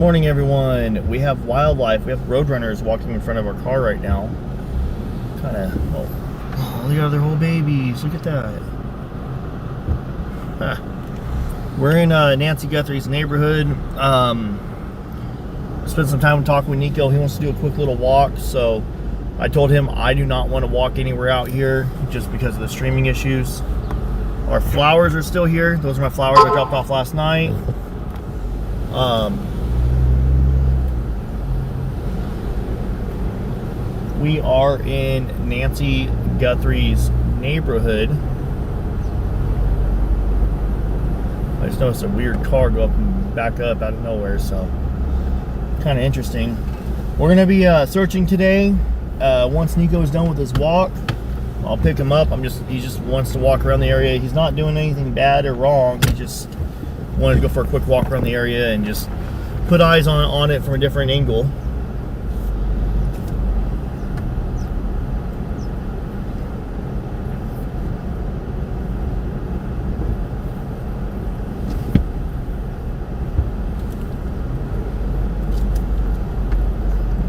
Morning, everyone. We have wildlife. We have roadrunners walking in front of our car right now. Kind of, oh, look at their whole babies. Look at that. We're in Nancy Guthrie's neighborhood. Spent some time talking with Nico. He wants to do a quick little walk, so I told him I do not want to walk anywhere out here just because of the streaming issues. Our flowers are still here. Those are my flowers I dropped off last night. We are in Nancy Guthrie's neighborhood. I just noticed a weird car go up and back up out of nowhere, so kind of interesting. We're going to be searching today. Once Nico is done with his walk, I'll pick him up. He just wants to walk around the area. He's not doing anything bad or wrong. He just wanted to go for a quick walk around the area and just put eyes on it from a different angle.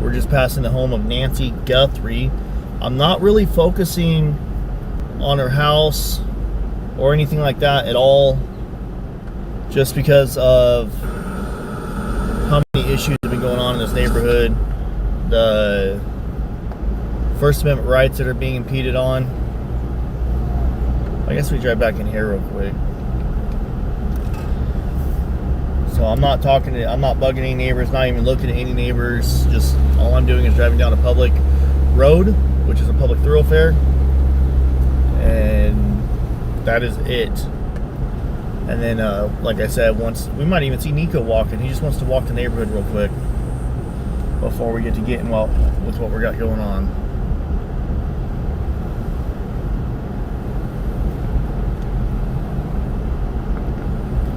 We're just passing the home of Nancy Guthrie. I'm not really focusing on her house or anything like that at all, just because of how many issues have been going on in this neighborhood, the First Amendment rights that are being impeded on. I guess we drive back in here real quick. So I'm not bugging any neighbors, not even looking at any neighbors. Just all I'm doing is driving down a public road, which is a public thoroughfare, and that is it. And then, like I said, once we might even see Nico walking. He just wants to walk the neighborhood real quick before we get to getting with what we got going on.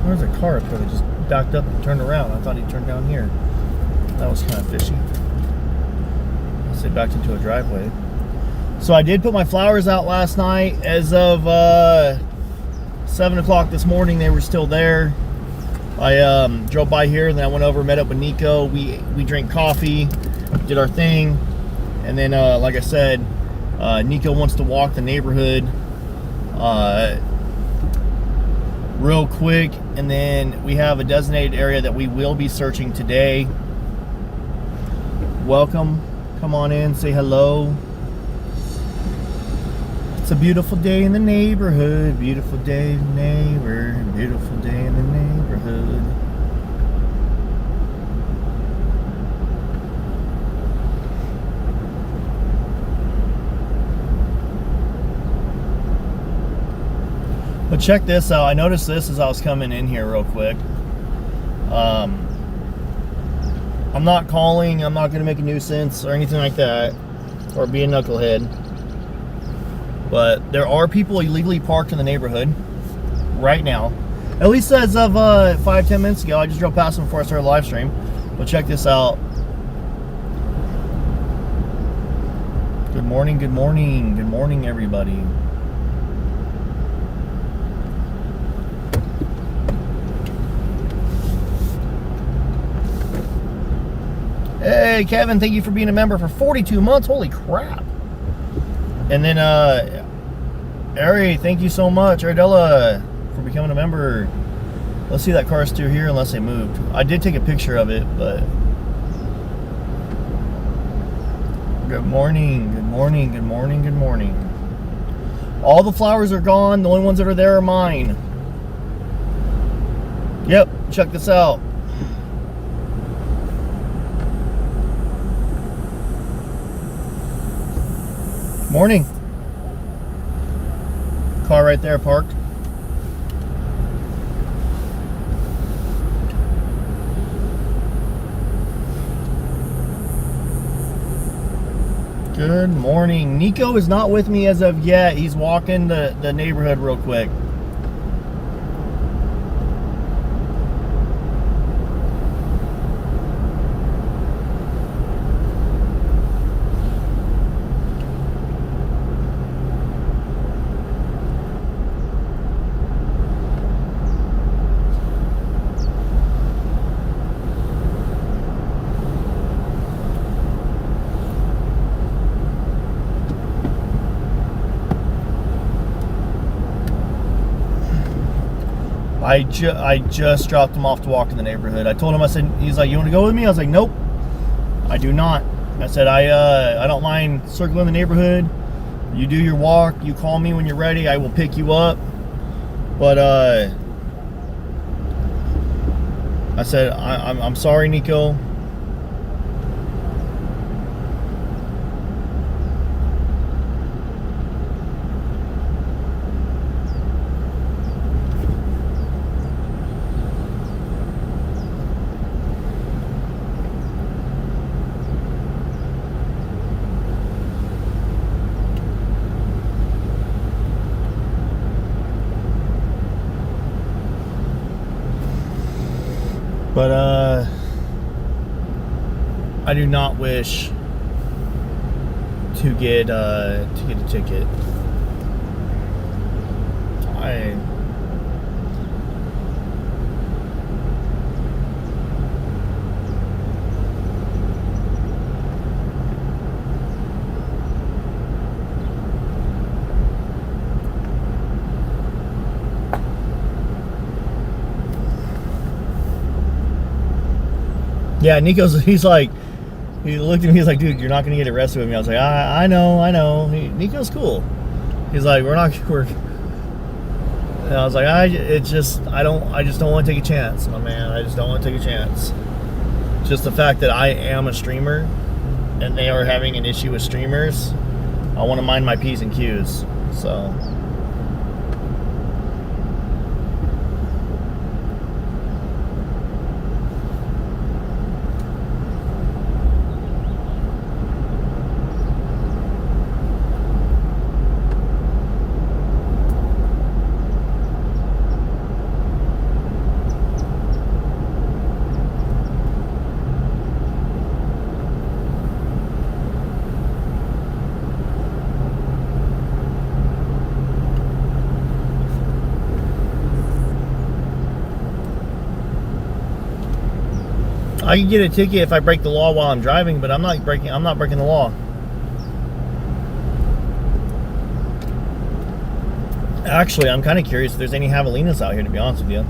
There's a car up there that just backed up and turned around. I thought he turned down here. That was kind of fishy. Let's say backed into a driveway. So I did put my flowers out last night. As of 7 o'clock this morning, they were still there. I drove by here, and then I went over, met up with Nico. We drank coffee, did our thing, and then like I said, Nico wants to walk the neighborhood real quick, and then we have a designated area that we will be searching today. Welcome. Come on in, say hello. It's a beautiful day in the neighborhood. Beautiful day in the neighborhood. Beautiful day in the neighborhood. But check this out. I noticed this as I was coming in here real quick. I'm not calling. I'm not going to make a nuisance or anything like that, or be a knucklehead. But there are people illegally parked in the neighborhood right now. At least as of 5-10 minutes ago. I just drove past them before I started live stream. But check this out. Good morning, good morning, good morning, everybody. Hey, Kevin, thank you for being a member for 42 months. Holy crap. And then, Ari, thank you so much. Ardella, for becoming a member. Let's see, that car's still here unless they moved. I did take a picture of it, but... Good morning, good morning, good morning, good morning. All the flowers are gone. The only ones that are there are mine. Yep, check this out. Morning. Car right there parked. Good morning. Nico is not with me as of yet. He's walking the neighborhood real quick. I just dropped him off to walk in the neighborhood. I told him, I said, he's like, you want to go with me? I was like, nope, I do not. I said, I don't mind circling the neighborhood. You do your walk. You call me when you're ready. I will pick you up. But I said, I'm sorry, Nico. But I do not wish to get a ticket. Yeah, he's like, he looked at me, he's like, dude, you're not gonna get arrested with me. I was like, I know. Nico's cool. He's like, and I was like, I just don't want to take a chance, my man. I just don't want to take a chance. Just the fact that I am a streamer, and they are having an issue with streamers, I want to mind my P's and Q's. So. I can get a ticket if I break the law while I'm driving, but I'm not breaking the law. Actually, I'm kind of curious if there's any javelinas out here, to be honest with you.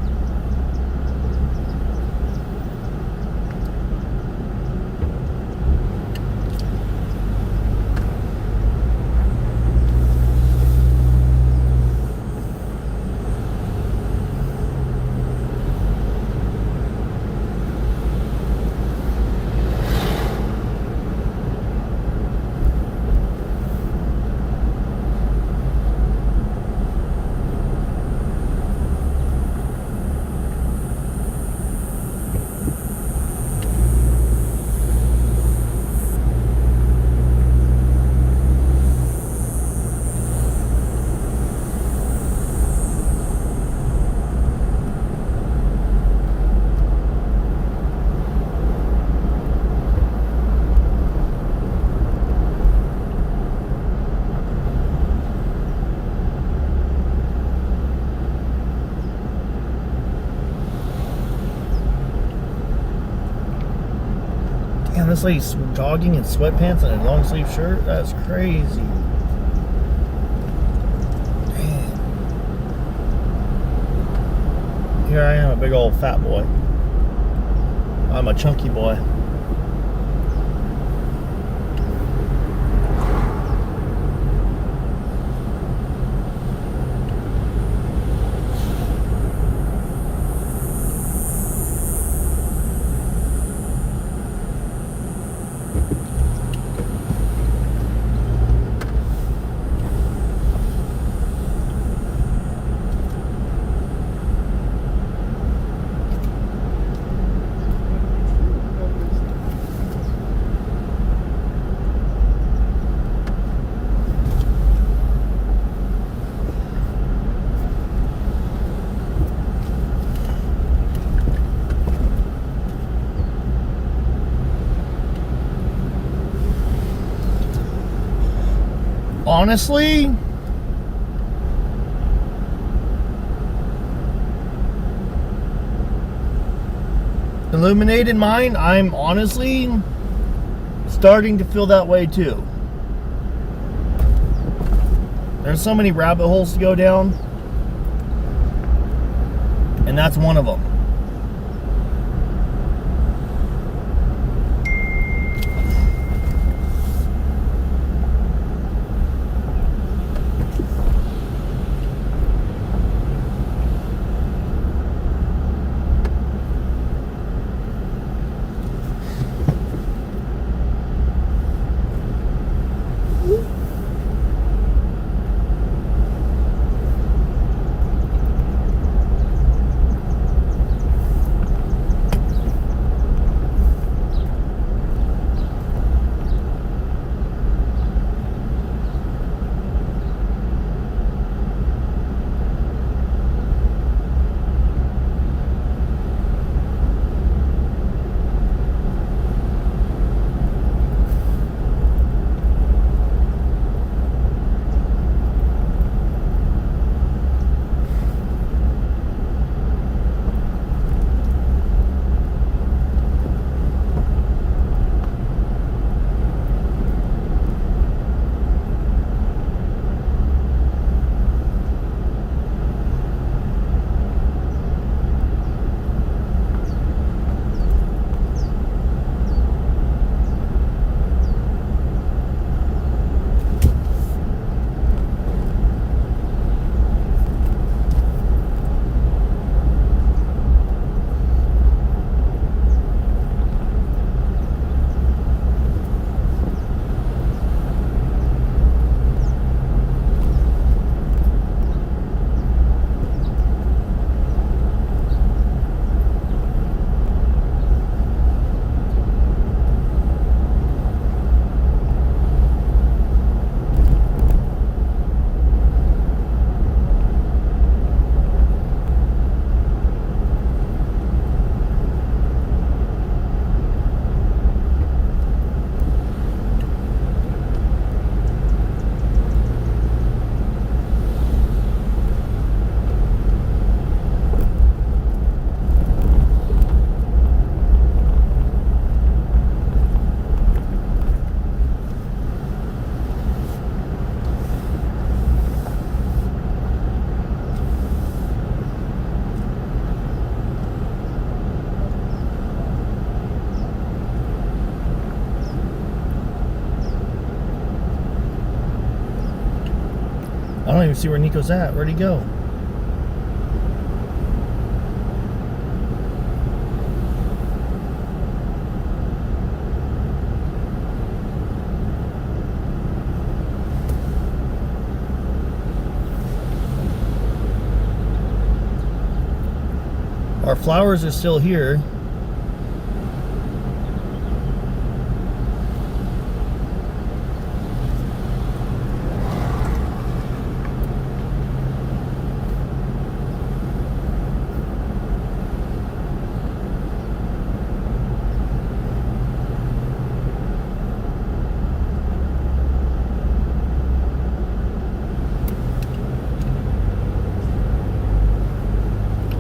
This lady's jogging in sweatpants and a long sleeve shirt. That's crazy. Damn. Here I am, a big old fat boy. I'm a chunky boy. Honestly, illuminated mind, I'm honestly starting to feel that way too. There's so many rabbit holes to go down. And that's one of them. I don't even see where Nico's at. Where'd he go? Our flowers are still here.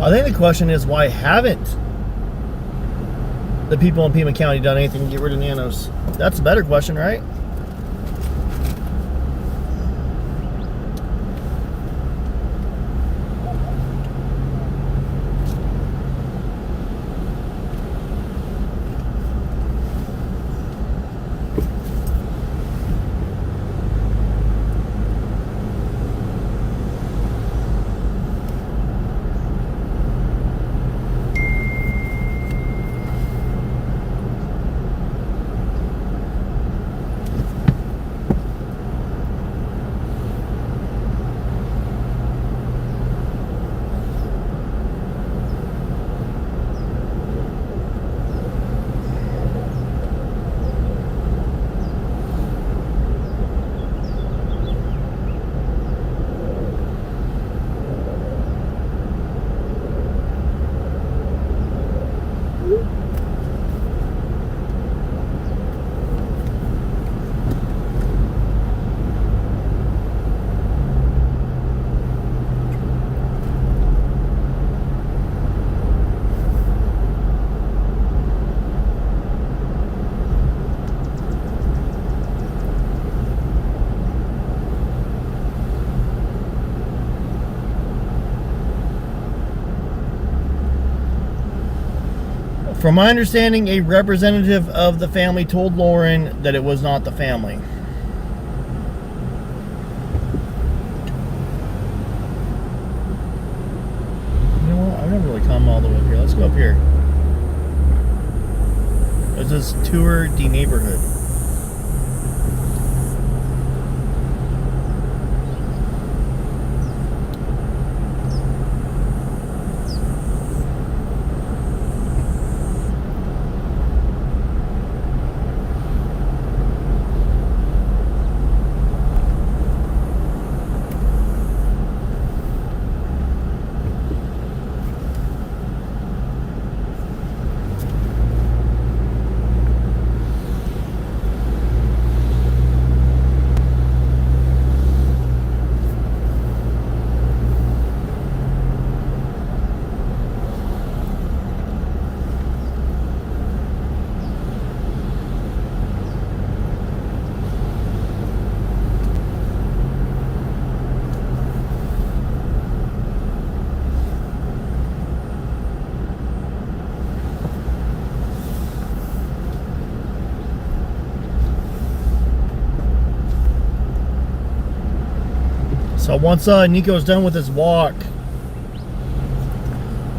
I think the question is, why haven't the people in Pima County done anything to get rid of nanos? That's a better question, right? From my understanding, a representative of the family told Lauren that it was not the family. You know what? I've never really come all the way up here. Let's go up here. This is Tour the Neighborhood. So once Nico's done with his walk,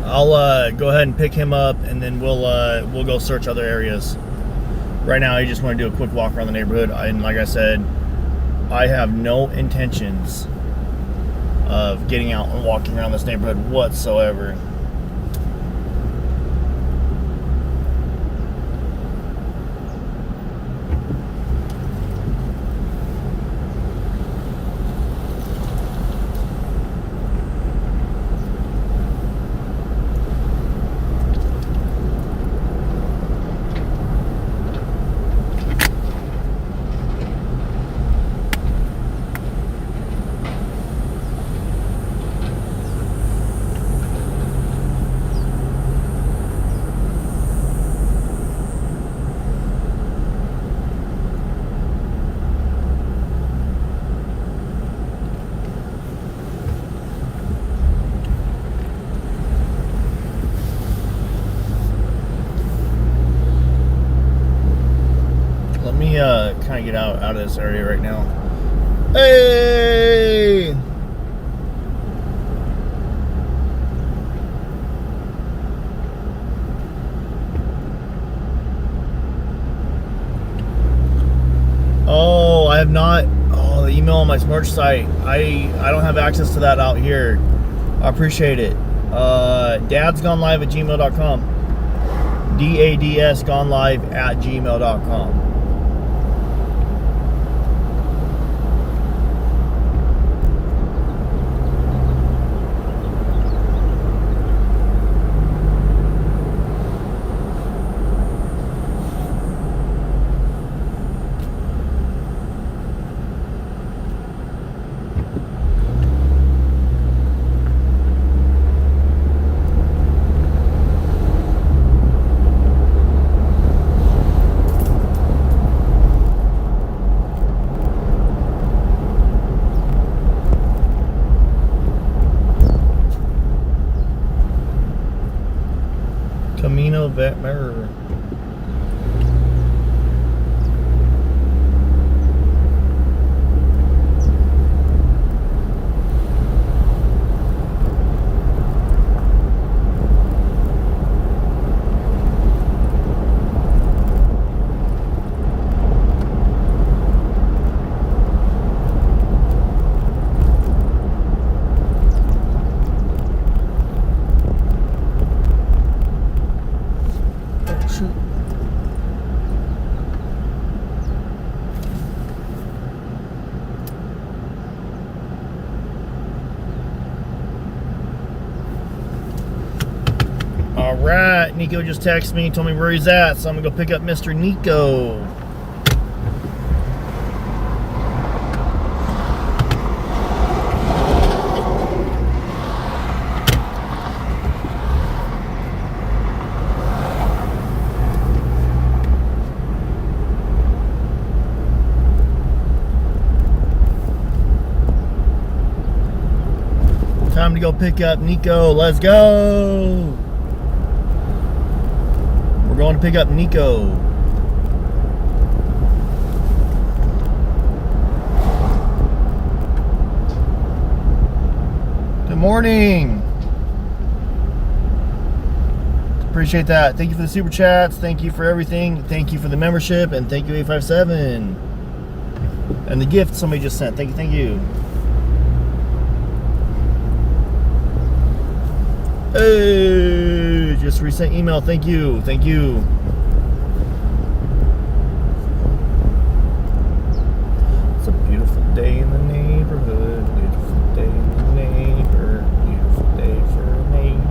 I'll go ahead and pick him up, and then we'll go search other areas. Right now, I just want to do a quick walk around the neighborhood, and like I said, I have no intentions of getting out and walking around this neighborhood whatsoever. Kind of get out of this area right now. Hey! Oh, I have not. Oh, the email on my merch site. I don't have access to that out here. I appreciate it. dadsgonelive@gmail.com. DADS gonelive@gmail.com. Vet mirror. Alright, Nico just texted me and told me where he's at, so I'm gonna go pick up Mr. Nico. Time to go pick up Nico. Let's go. We're going to pick up Nico. Good morning. Appreciate that. Thank you for the super chats. Thank you for everything. Thank you for the membership. And thank you, 857. And the gift somebody just sent. Thank you, thank you. Hey, just resent email. Thank you, thank you. It's a beautiful day in the neighborhood. Beautiful day in the neighborhood. Beautiful day for a neighborhood.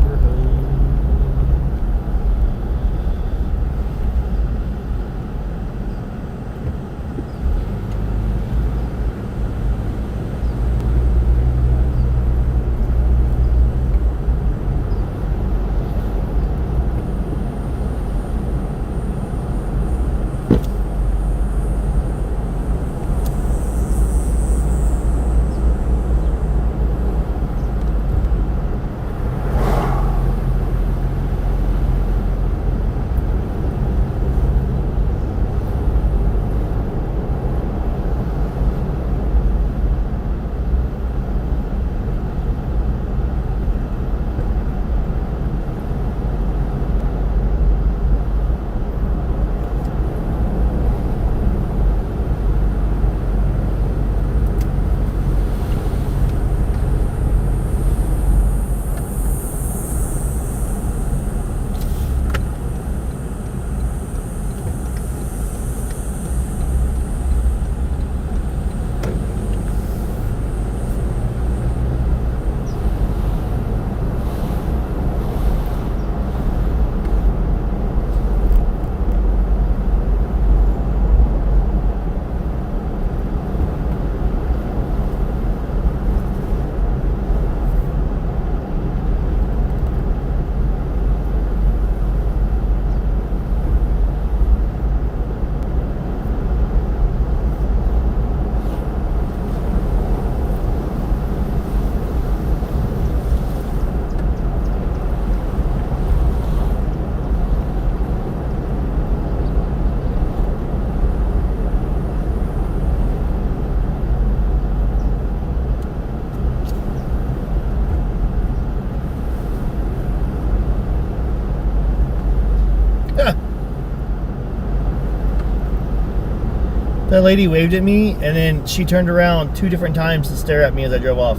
That lady waved at me, and then she turned around 2 different times to stare at me as I drove off.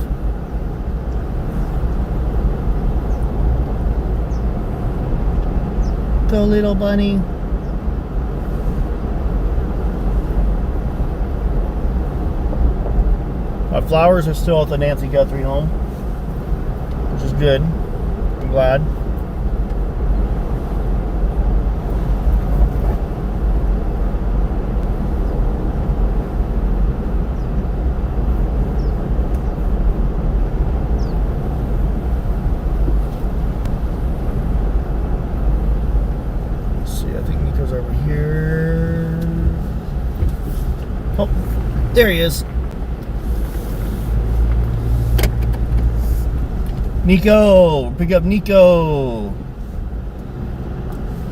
Go, little bunny. My flowers are still at the Nancy Guthrie home, which is good. I'm glad. There he is. Nico, pick up Nico.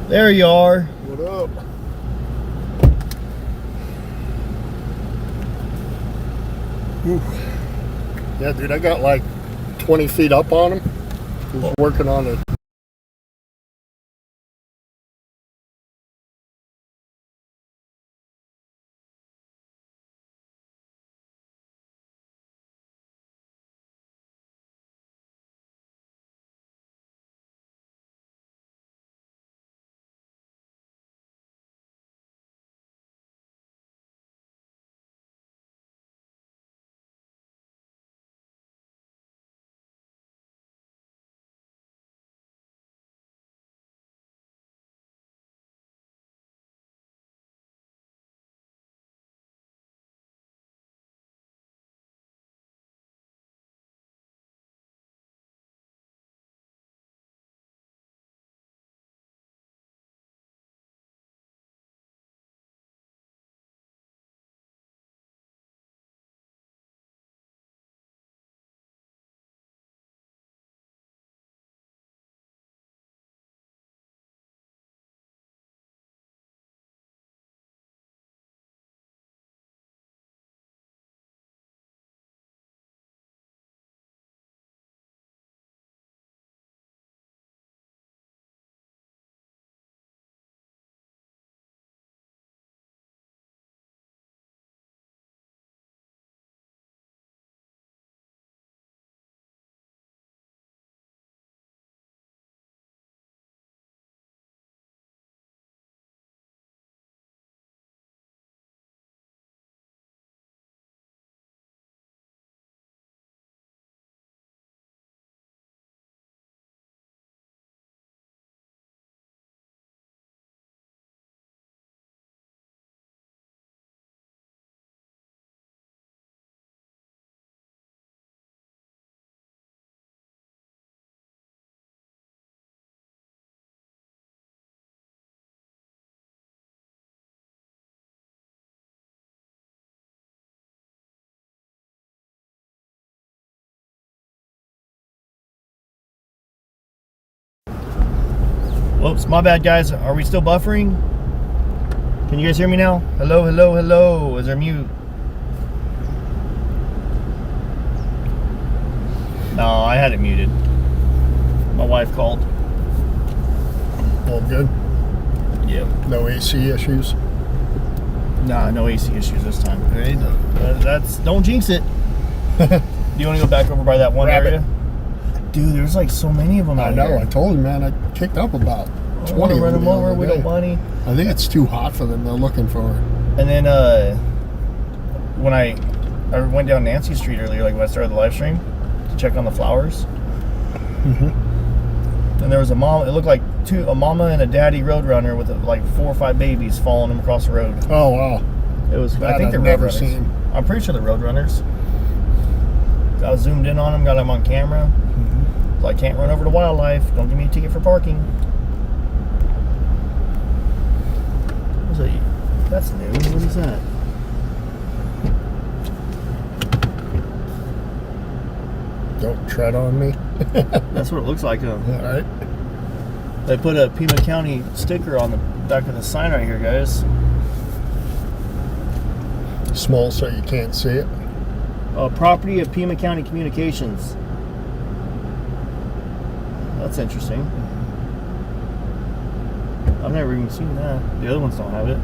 There you are. What up? Ooh. Yeah, dude, I got like 20 feet up on him. He's working on it. Whoops, my bad, guys. Are we still buffering? Can you guys hear me now? Hello, hello, hello. Is there mute? No, I had it muted. My wife called. All good? Yep. No AC issues? Nah, no AC issues this time. Don't jinx it. Do you want to go back over by that one Rabbit. area? Dude, there's like so many of them out I know. here. I told you, man. I kicked up about 20 run of them the over other with day. a bunny. I think it's too hot for them. They're looking for it. And then when I went down Nancy Street earlier, like when I started the live stream to check on the flowers, and there was a mom. It looked like a mama and a daddy roadrunner with like 4 or 5 babies following them across the road. Oh, wow. It was. That I think they're I've never roadrunners. seen. I'm pretty sure they're roadrunners. I was zoomed in on them, got them on camera. So I can't run over to wildlife. Don't give me a ticket for parking. That's new. What is that? Don't tread on me. That's what it looks like. All right. They put a Pima County sticker on the back of the sign right here, guys. Small so you can't see it. Property of Pima County Communications. That's interesting. I've never even seen that. The other ones don't have it.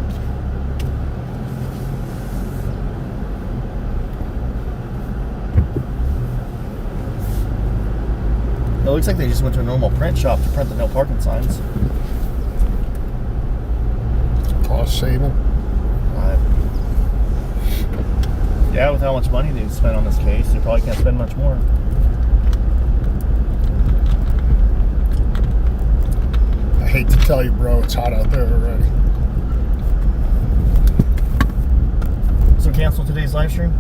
It looks like they just went to a normal print shop to print the no parking signs. Cost saving. Yeah, with how much money they've spent on this case, they probably can't spend much more. I hate to tell you, bro, it's hot out there already. So cancel today's live stream?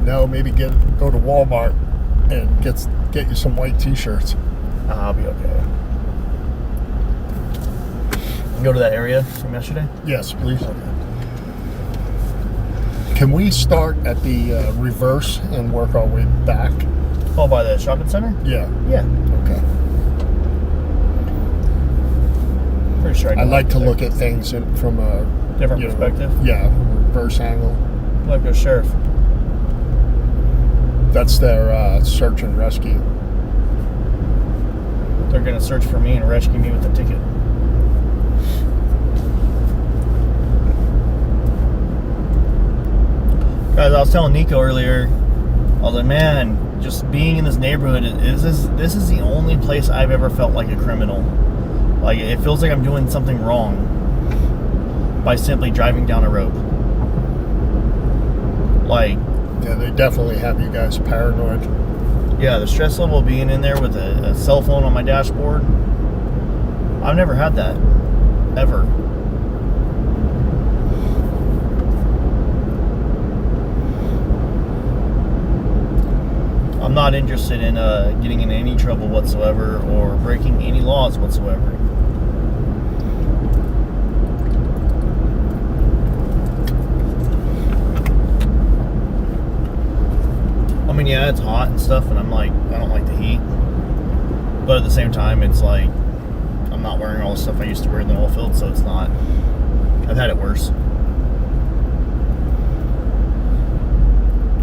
No, maybe go to Walmart and get you some white t-shirts. I'll be okay. Go to that area from yesterday? Yes, please. Can we start at the reverse and work our way back? Oh, by the shopping center? Yeah. Yeah. Okay. Pretty sure I like to look at things from a different perspective. Yeah, reverse angle. Like a sheriff. That's their search and rescue. They're gonna search for me and rescue me with the ticket. Guys, I was telling Nico earlier, I was like, man, just being in this neighborhood, this is the only place I've ever felt like a criminal. Like, it feels like I'm doing something wrong by simply driving down a road. Like, Yeah, they definitely have you guys paranoid. yeah, the stress level of being in there with a cell phone on my dashboard, I've never had that, ever. I'm not interested in getting in any trouble whatsoever or breaking any laws whatsoever. I mean, yeah, it's hot and stuff, and I don't like the heat. But at the same time, it's like, I'm not wearing all the stuff I used to wear in the oil field, so it's not, I've had it worse.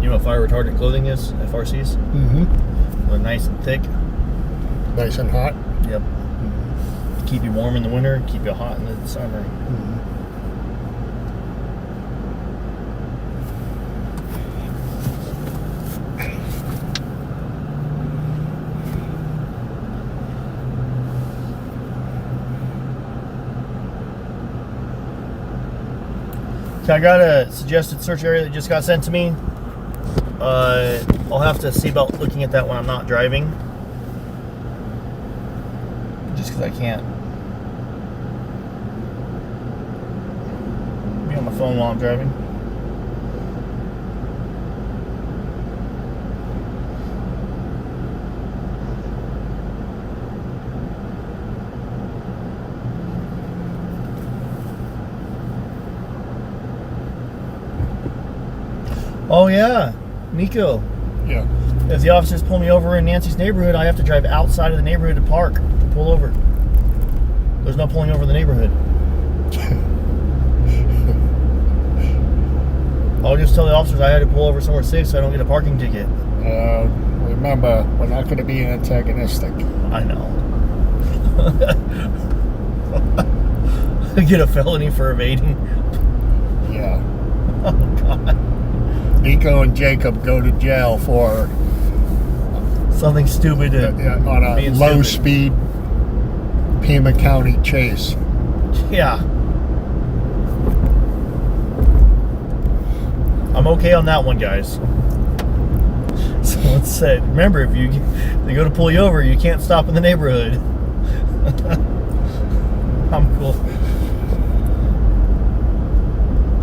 You know what fire retardant clothing is? FRCs? Mm-hmm. They're nice and thick. Nice and hot. Yep. Keep you warm in the winter, keep you hot in the summer. Mm-hmm. So I got a suggested search area that just got sent to me. I'll have to see about looking at that when I'm not driving. Just because I can't be on my phone while I'm driving. Oh yeah, Nico. Yeah. If the officers pull me over in Nancy's neighborhood, I have to drive outside of the neighborhood to park. pull over. There's no pulling over in the neighborhood. I'll just tell the officers I had to pull over somewhere safe so I don't get a parking ticket. Remember, we're not going to be antagonistic. I know. Get a felony for evading. Yeah. Oh, God. Nico and Jacob go to jail for Something stupid on a low-speed Pima County chase. Yeah. I'm okay on that one, guys. So let's say, remember, if they go to pull you over, you can't stop in the neighborhood. I'm cool.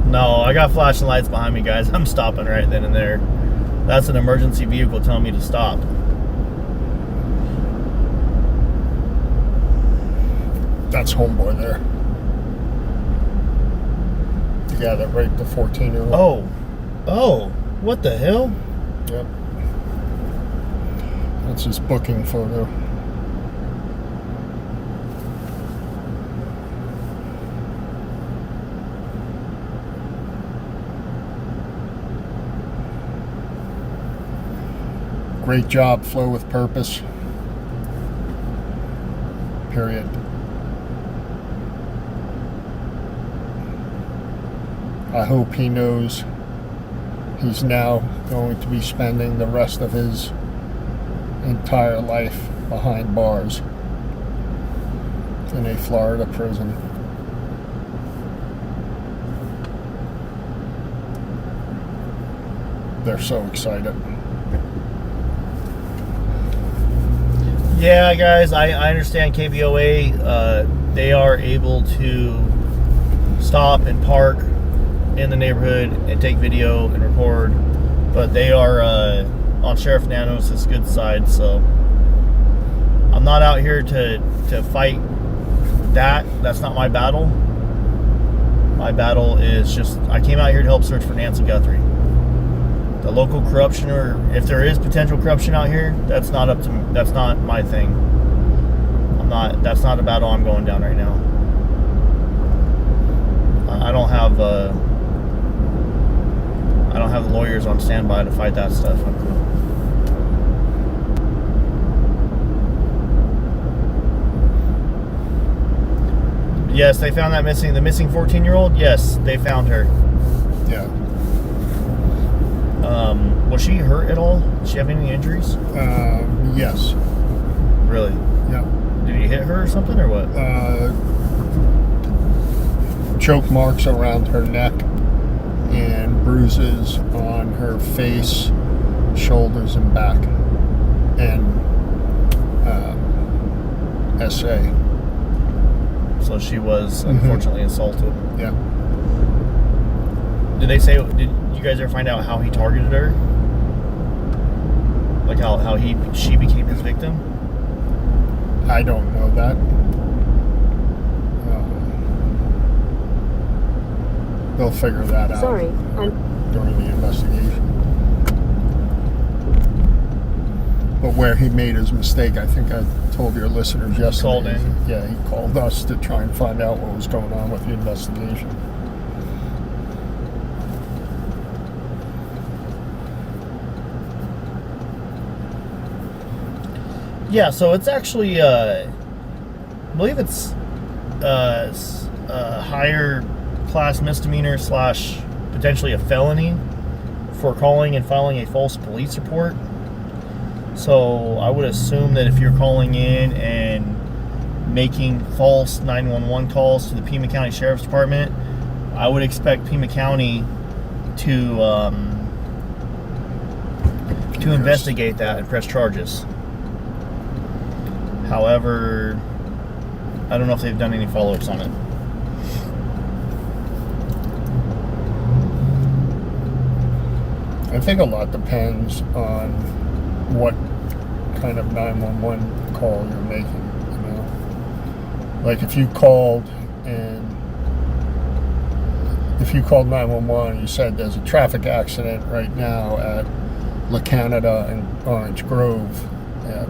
No, I got flashing lights behind me, guys. I'm stopping right then and there. That's an emergency vehicle telling me to stop. That's homeboy there. The guy that raped the 14-year-old. Oh, what the hell? Yep. That's his booking photo. Great job, flow with purpose. Period. I hope he knows he's now going to be spending the rest of his entire life behind bars in a Florida prison. They're so excited. Yeah, guys, I understand KBOA. They are able to stop and park in the neighborhood and take video and record, but they are on Sheriff Nanos' good side, so I'm not out here to fight that. That's not my battle. My battle is just, I came out here to help search for Nancy Guthrie. The local corruption, or if there is potential corruption out here, that's not up to me. That's not my thing. That's not a battle I'm going down right now. I don't have the lawyers on standby to fight that stuff. I'm cool. Yes, they found the missing 14-year-old. Yes, they found her. Yeah. Was she hurt at all? Did she have any injuries? Yes. Really? Yeah. Did he hit her or something, or what? Choke marks around her neck and bruises on her face, shoulders, and back, and SA. So she was unfortunately assaulted. Yeah. Did you guys ever find out how he targeted her? Like how she became his victim? I don't know that. They'll figure that out. Sorry, during the investigation. But where he made his mistake, I think I told your listeners yesterday. Called in. Yeah, he called us to try and find out what was going on with the investigation. Yeah, so it's actually, I believe it's a higher class misdemeanor / potentially a felony for calling and filing a false police report. So I would assume that if you're calling in and making false 911 calls to the Pima County Sheriff's Department, I would expect Pima County to investigate that and press charges. However, I don't know if they've done any follow-ups on it. I think a lot depends on what kind of 911 call you're making, you know? Like if you called 911 and you said there's a traffic accident right now at La Canada and Orange Grove,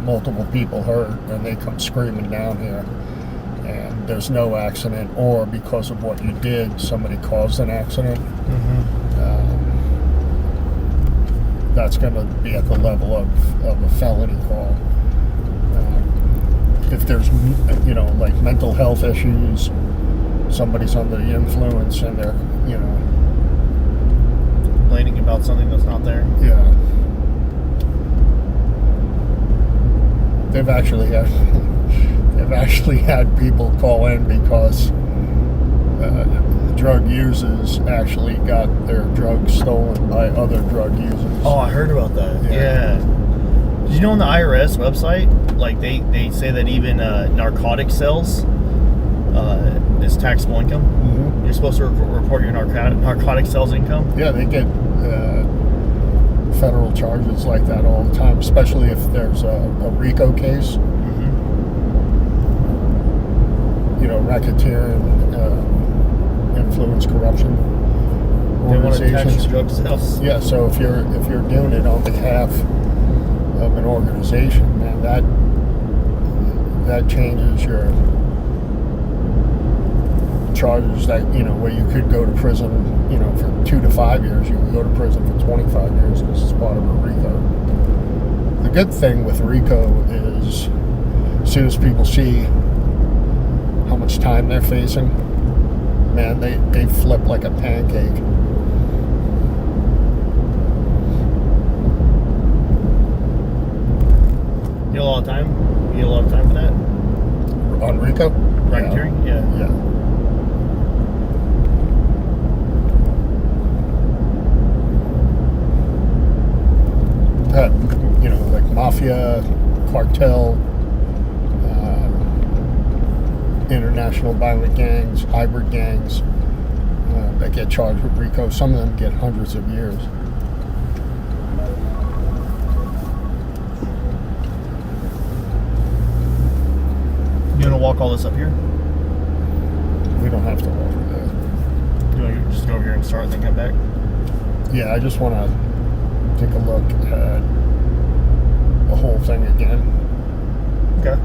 multiple people hurt, and they come screaming down here, and there's no accident, or because of what you did, somebody caused an accident. That's going to be at the level of a felony call. If there's, like mental health issues, somebody's under the influence and they're, complaining about something that's not there. Yeah. They've actually had people call in because drug users actually got their drugs stolen by other drug users. Oh, I heard about that. Yeah. Did you know on the IRS website, like they say that even narcotic sales is taxable income? Mm-hmm. You're supposed to report your narcotic sales income? Yeah, they get federal charges like that all the time, especially if there's a RICO case. Racketeering, influence, corruption. They want to tax your drug sales. Yeah, so if you're doing it on behalf of an organization, man, that changes your charges. That where you could go to prison, for 2 to 5 years, you can go to prison for 25 years because it's part of a RICO. The good thing with RICO is, as soon as people see how much time they're facing, man, they flip like a pancake. You get a lot of time? You get a lot of time for that? On RICO? Racketeering? Yeah. Like mafia, cartel, international violent gangs, hybrid gangs that get charged with RICO. Some of them get hundreds of years. You want to walk all this up here? We don't have to walk there. You want to just go over here and start and then come back? Yeah, I just want to take a look at the whole thing again. Okay.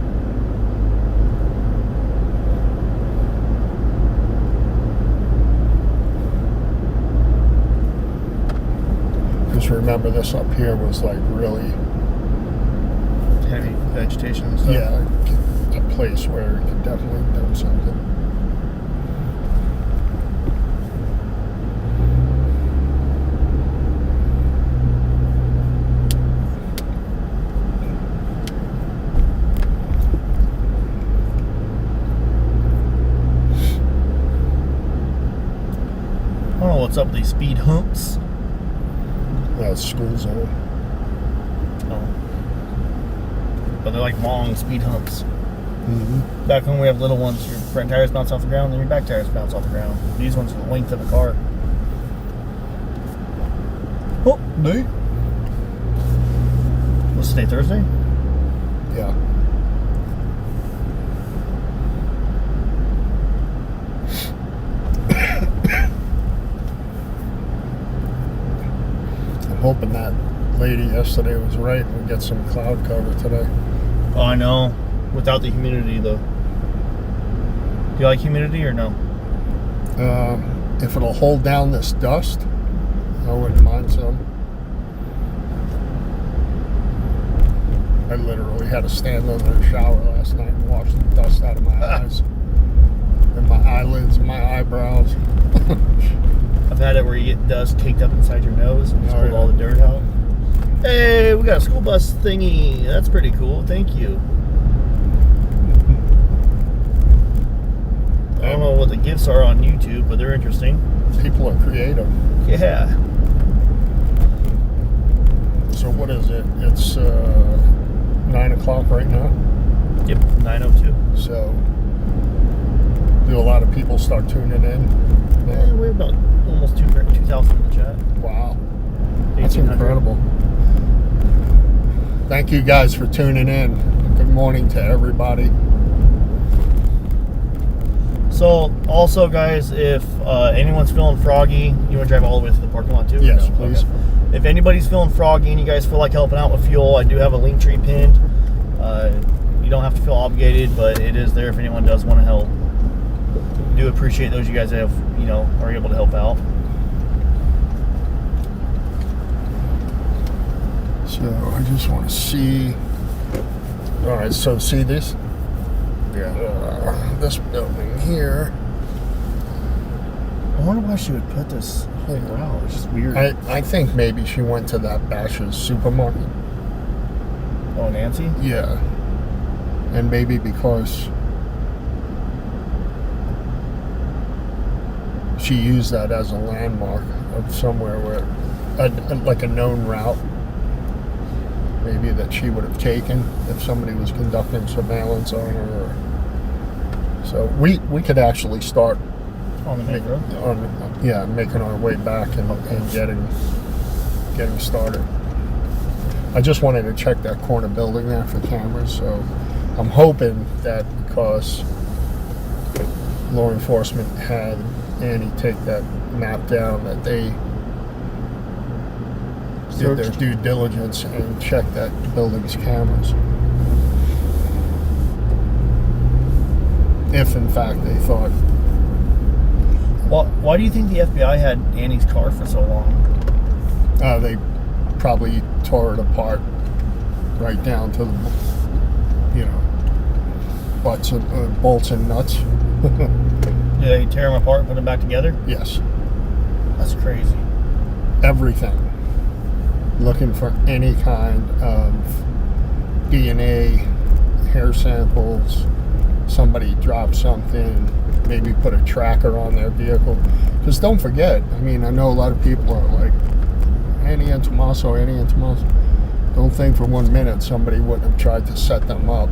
Just remember, this up here was like really Heavy vegetation and stuff. yeah, a place where you could definitely do something. I don't know what's up with these speed humps. School zone. Oh. But they're like long speed humps. Mm-hmm. Back when we have little ones, your front tires bounce off the ground, then your back tires bounce off the ground. These ones are the length of a car. Oh, Nate? what's today, Thursday? Yeah. I'm hoping that lady yesterday was right and we get some cloud cover today. Oh, I know. Without the humidity, though. Do you like humidity or no? If it'll hold down this dust, I wouldn't mind some. I literally had to stand under the shower last night and wash the dust out of my eyes and my eyelids and my eyebrows. I've had it where you get dust caked up inside your nose and just Oh, pulled yeah. all the dirt out. Hey, we got a school bus thingy. That's pretty cool. Thank you. I don't know what the gifts are on YouTube, but they're interesting. People are creative. Yeah. So what is it? It's 9 o'clock right now. Yep, 9:02. So do a lot of people start tuning in? Yeah, we're about almost 2,000 in the chat. Wow. That's 1,800. incredible. Thank you guys for tuning in. Good morning to everybody. So, also, guys, if anyone's feeling froggy, you want to drive all the way to the parking lot too? Yes, No? please. Okay. If anybody's feeling froggy and you guys feel like helping out with fuel, I do have a link tree pinned. You don't have to feel obligated, but it is there if anyone does want to help. Do appreciate those you guys have, are able to help out. So I just want to see. All right, so see this? Yeah. This building here. I wonder why she would put this whole route. It's just weird. I think maybe she went to that Bash's supermarket. Oh, Nancy? Yeah. And maybe because she used that as a landmark of somewhere where, like a known route, maybe that she would have taken if somebody was conducting surveillance on her. So we could actually start On the main road? Making our way back and getting started. I just wanted to check that corner building there for cameras, so I'm hoping that because law enforcement had Annie take that map down, that they did their due diligence and checked that building's cameras. If in fact they thought. Well, why do you think the FBI had Annie's car for so long? They probably tore it apart right down to the, butts and bolts and nuts. Did they tear them apart and put them back together? Yes. That's crazy. Everything. Looking for any kind of DNA, hair samples, somebody dropped something, maybe put a tracker on their vehicle. Because don't forget, I know a lot of people are like, Annie and Tommaso. Don't think for 1 minute somebody wouldn't have tried to set them up,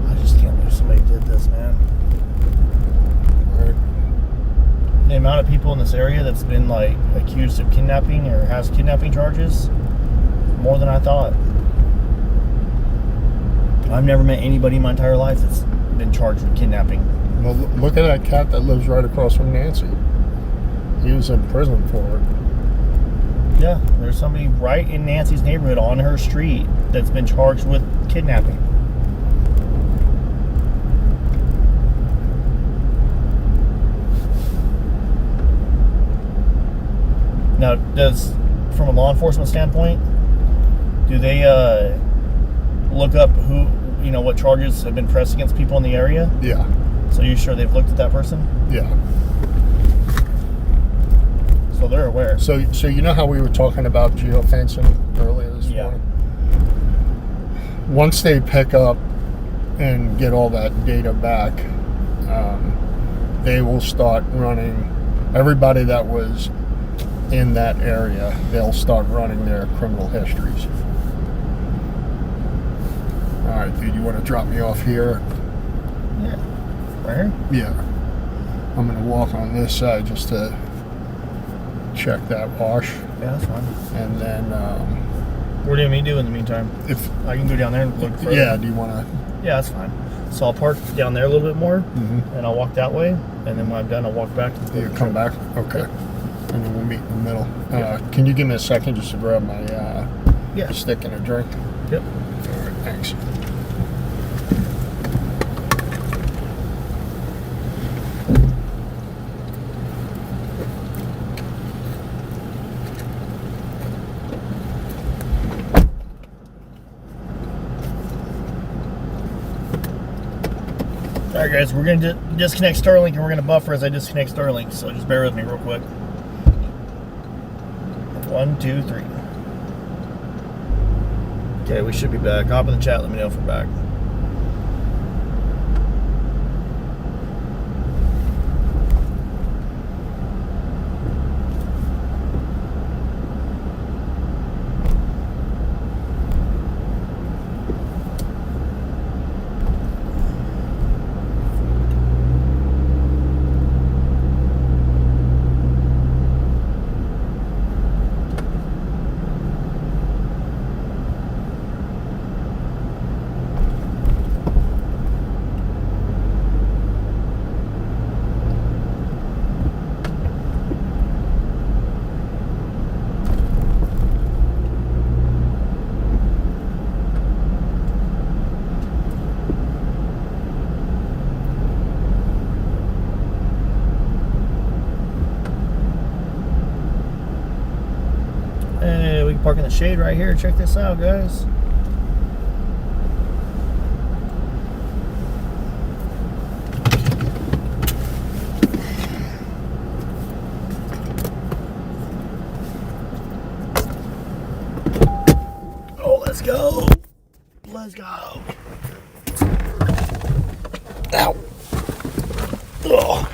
I just can't believe somebody did this, man. Right. The amount of people in this area that's been accused of kidnapping or has kidnapping charges, more than I thought. I've never met anybody in my entire life that's been charged with kidnapping. Well, look at that cat that lives right across from Nancy. He was in prison for it. Yeah, there's somebody right in Nancy's neighborhood on her street that's been charged with kidnapping. Now, from a law enforcement standpoint, do they look up what charges have been pressed against people in the area? Yeah. So you're sure they've looked at that person? Yeah. So they're aware. So you know how we were talking about geofencing earlier this morning? Once they pick up and get all that data back, they will start running everybody that was in that area. They'll start running their criminal histories. All right, dude, you want to drop me off here? Yeah. Right here? Yeah. I'm going to walk on this side just to check that wash. Yeah, that's fine. And then... what do you mean do in the meantime? If I can go down there and look further. Yeah, do you want to... Yeah, that's fine. So I'll park down there a little bit more, Mm-hmm. and I'll walk that way, and then when I'm done, I'll walk back. You come back? Okay. Yep. And then we'll meet in the middle. Yeah. Can you give me a second just to grab my Yeah. stick and a drink? Yep. All right, thanks. Alright guys, we're going to disconnect Starlink and we're going to buffer as I disconnect Starlink, so just bear with me real quick. 1, 2, 3. Okay, we should be back. Hop in the chat, let me know if we're back. the shade right here. Check this out, guys. Oh, let's go. Let's go. Ow. Oh.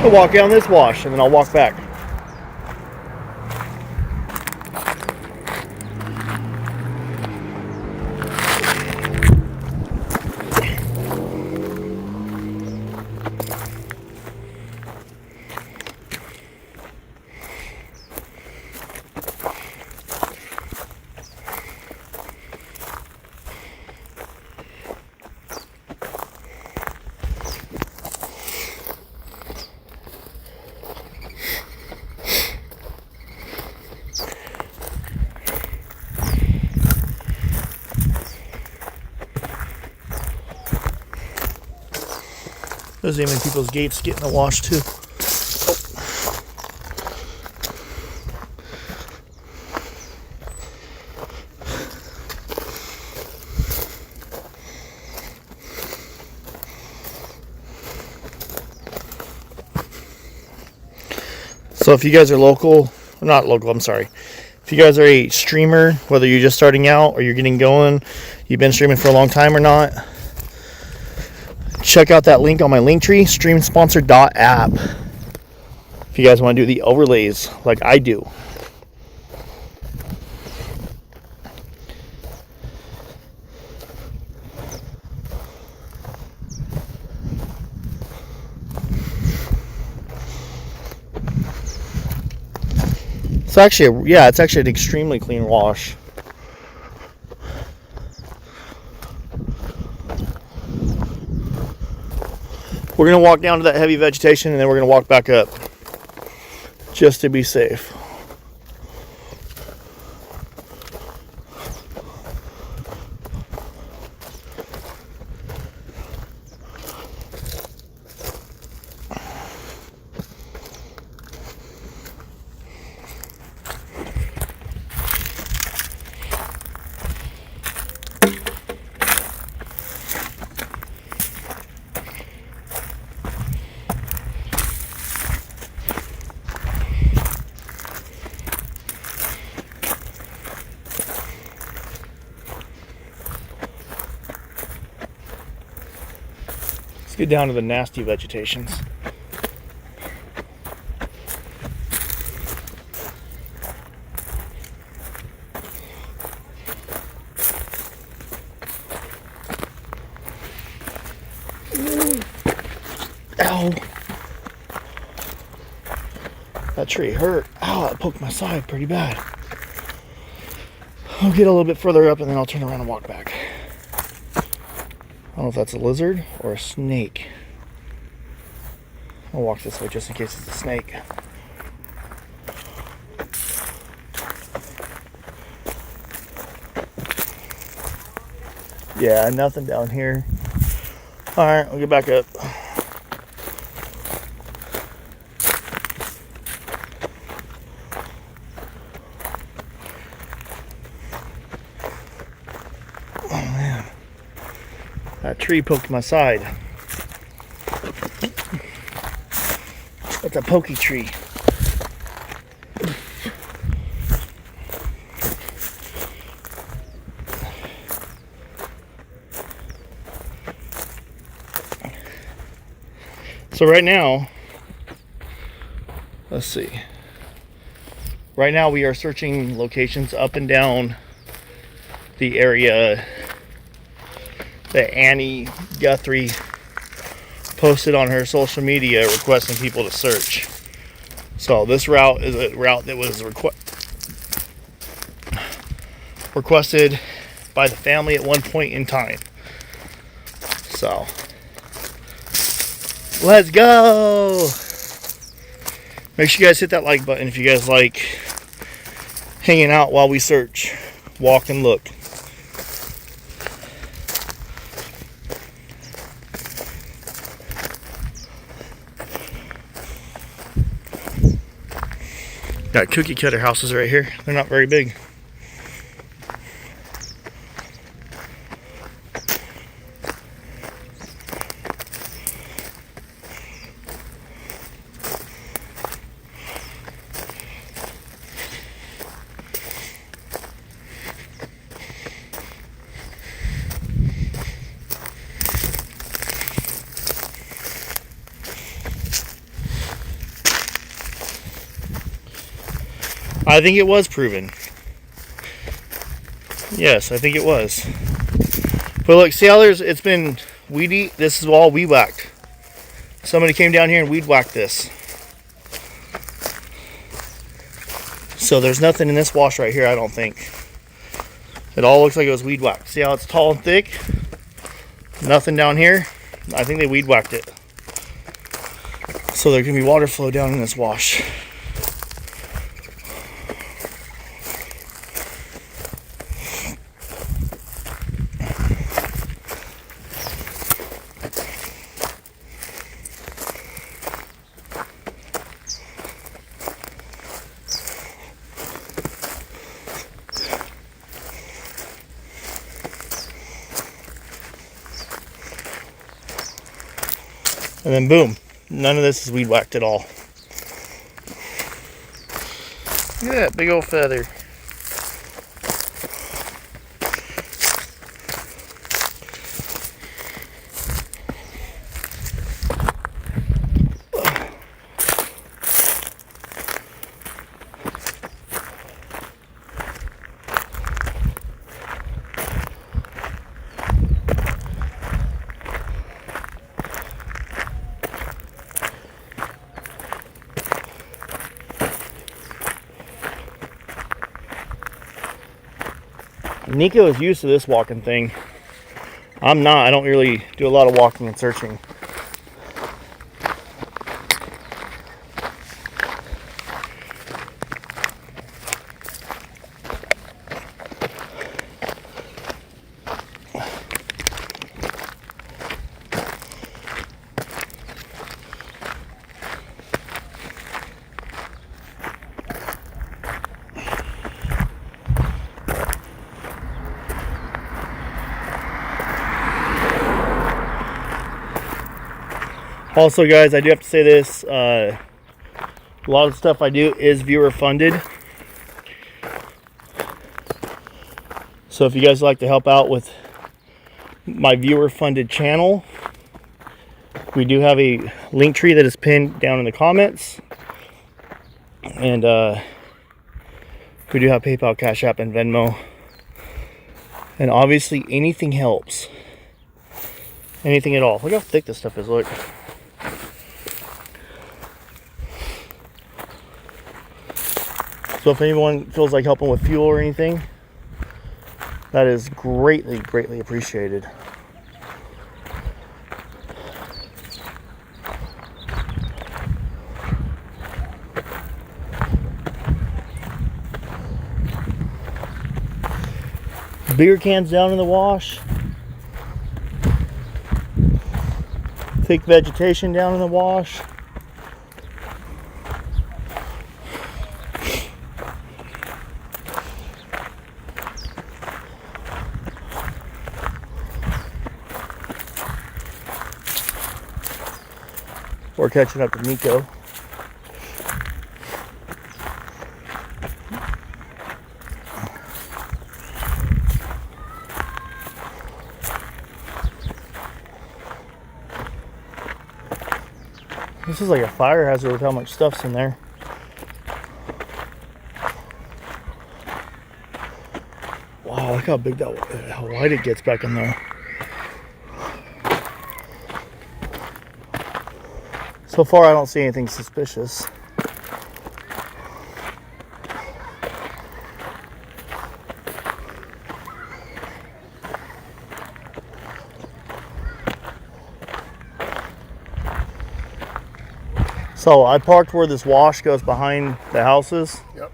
I'll walk down this wash and then I'll walk back. There's even people's gates getting a wash too. So if you guys are local, not local, I'm sorry. If you guys are a streamer, whether you're just starting out or you're getting going, you've been streaming for a long time or not, check out that link on my link tree, streamsponsor.app. If you guys want to do the overlays like I do. It's actually, yeah, it's actually an extremely clean wash. We're going to walk down to that heavy vegetation and then we're going to walk back up just to be safe. Let's get down to the nasty vegetations. Ow. That tree hurt. Ow, that poked my side pretty bad. I'll get a little bit further up and then I'll turn around and walk back. I don't know if that's a lizard or a snake. I'll walk this way just in case it's a snake. Yeah, nothing down here. Alright, we'll get back up. That tree poked my side. That's a pokey tree. So right now, let's see. Right now we are searching locations up and down the area. The Annie, Guthrie, posted on her social media requesting people to search. So this route is a route that was requested by the family at one point in time. So let's go. Make sure you guys hit that like button if you guys like hanging out while we search, walk and look. Got cookie cutter houses right here. They're not very big. I think it was proven. Yes, I think it was. But look, see how it's been weedy? This is all weed whacked. Somebody came down here and weed whacked this. So there's nothing in this wash right here, I don't think. It all looks like it was weed whacked. See how it's tall and thick? Nothing down here. I think they weed whacked it. So there can be water flow down in this wash. And then boom, none of this is weed whacked at all. Look at that big old feather. Nico is used to this walking thing. I'm not. I don't really do a lot of walking and searching. Also, guys, I do have to say this. A lot of the stuff I do is viewer funded. So if you guys would like to help out with my viewer funded channel, we do have a link tree that is pinned down in the comments. And we do have PayPal, Cash App, and Venmo. And obviously anything helps. Anything at all. Look how thick this stuff is. Look. So if anyone feels like helping with fuel or anything, that is greatly, greatly appreciated. Beer cans down in the wash. Thick vegetation down in the wash. We're catching up to Nico. This is like a fire hazard with how much stuff's in there. Wow, look how big that, how wide it gets back in there. So far, I don't see anything suspicious. So I parked where this wash goes behind the houses. Yep.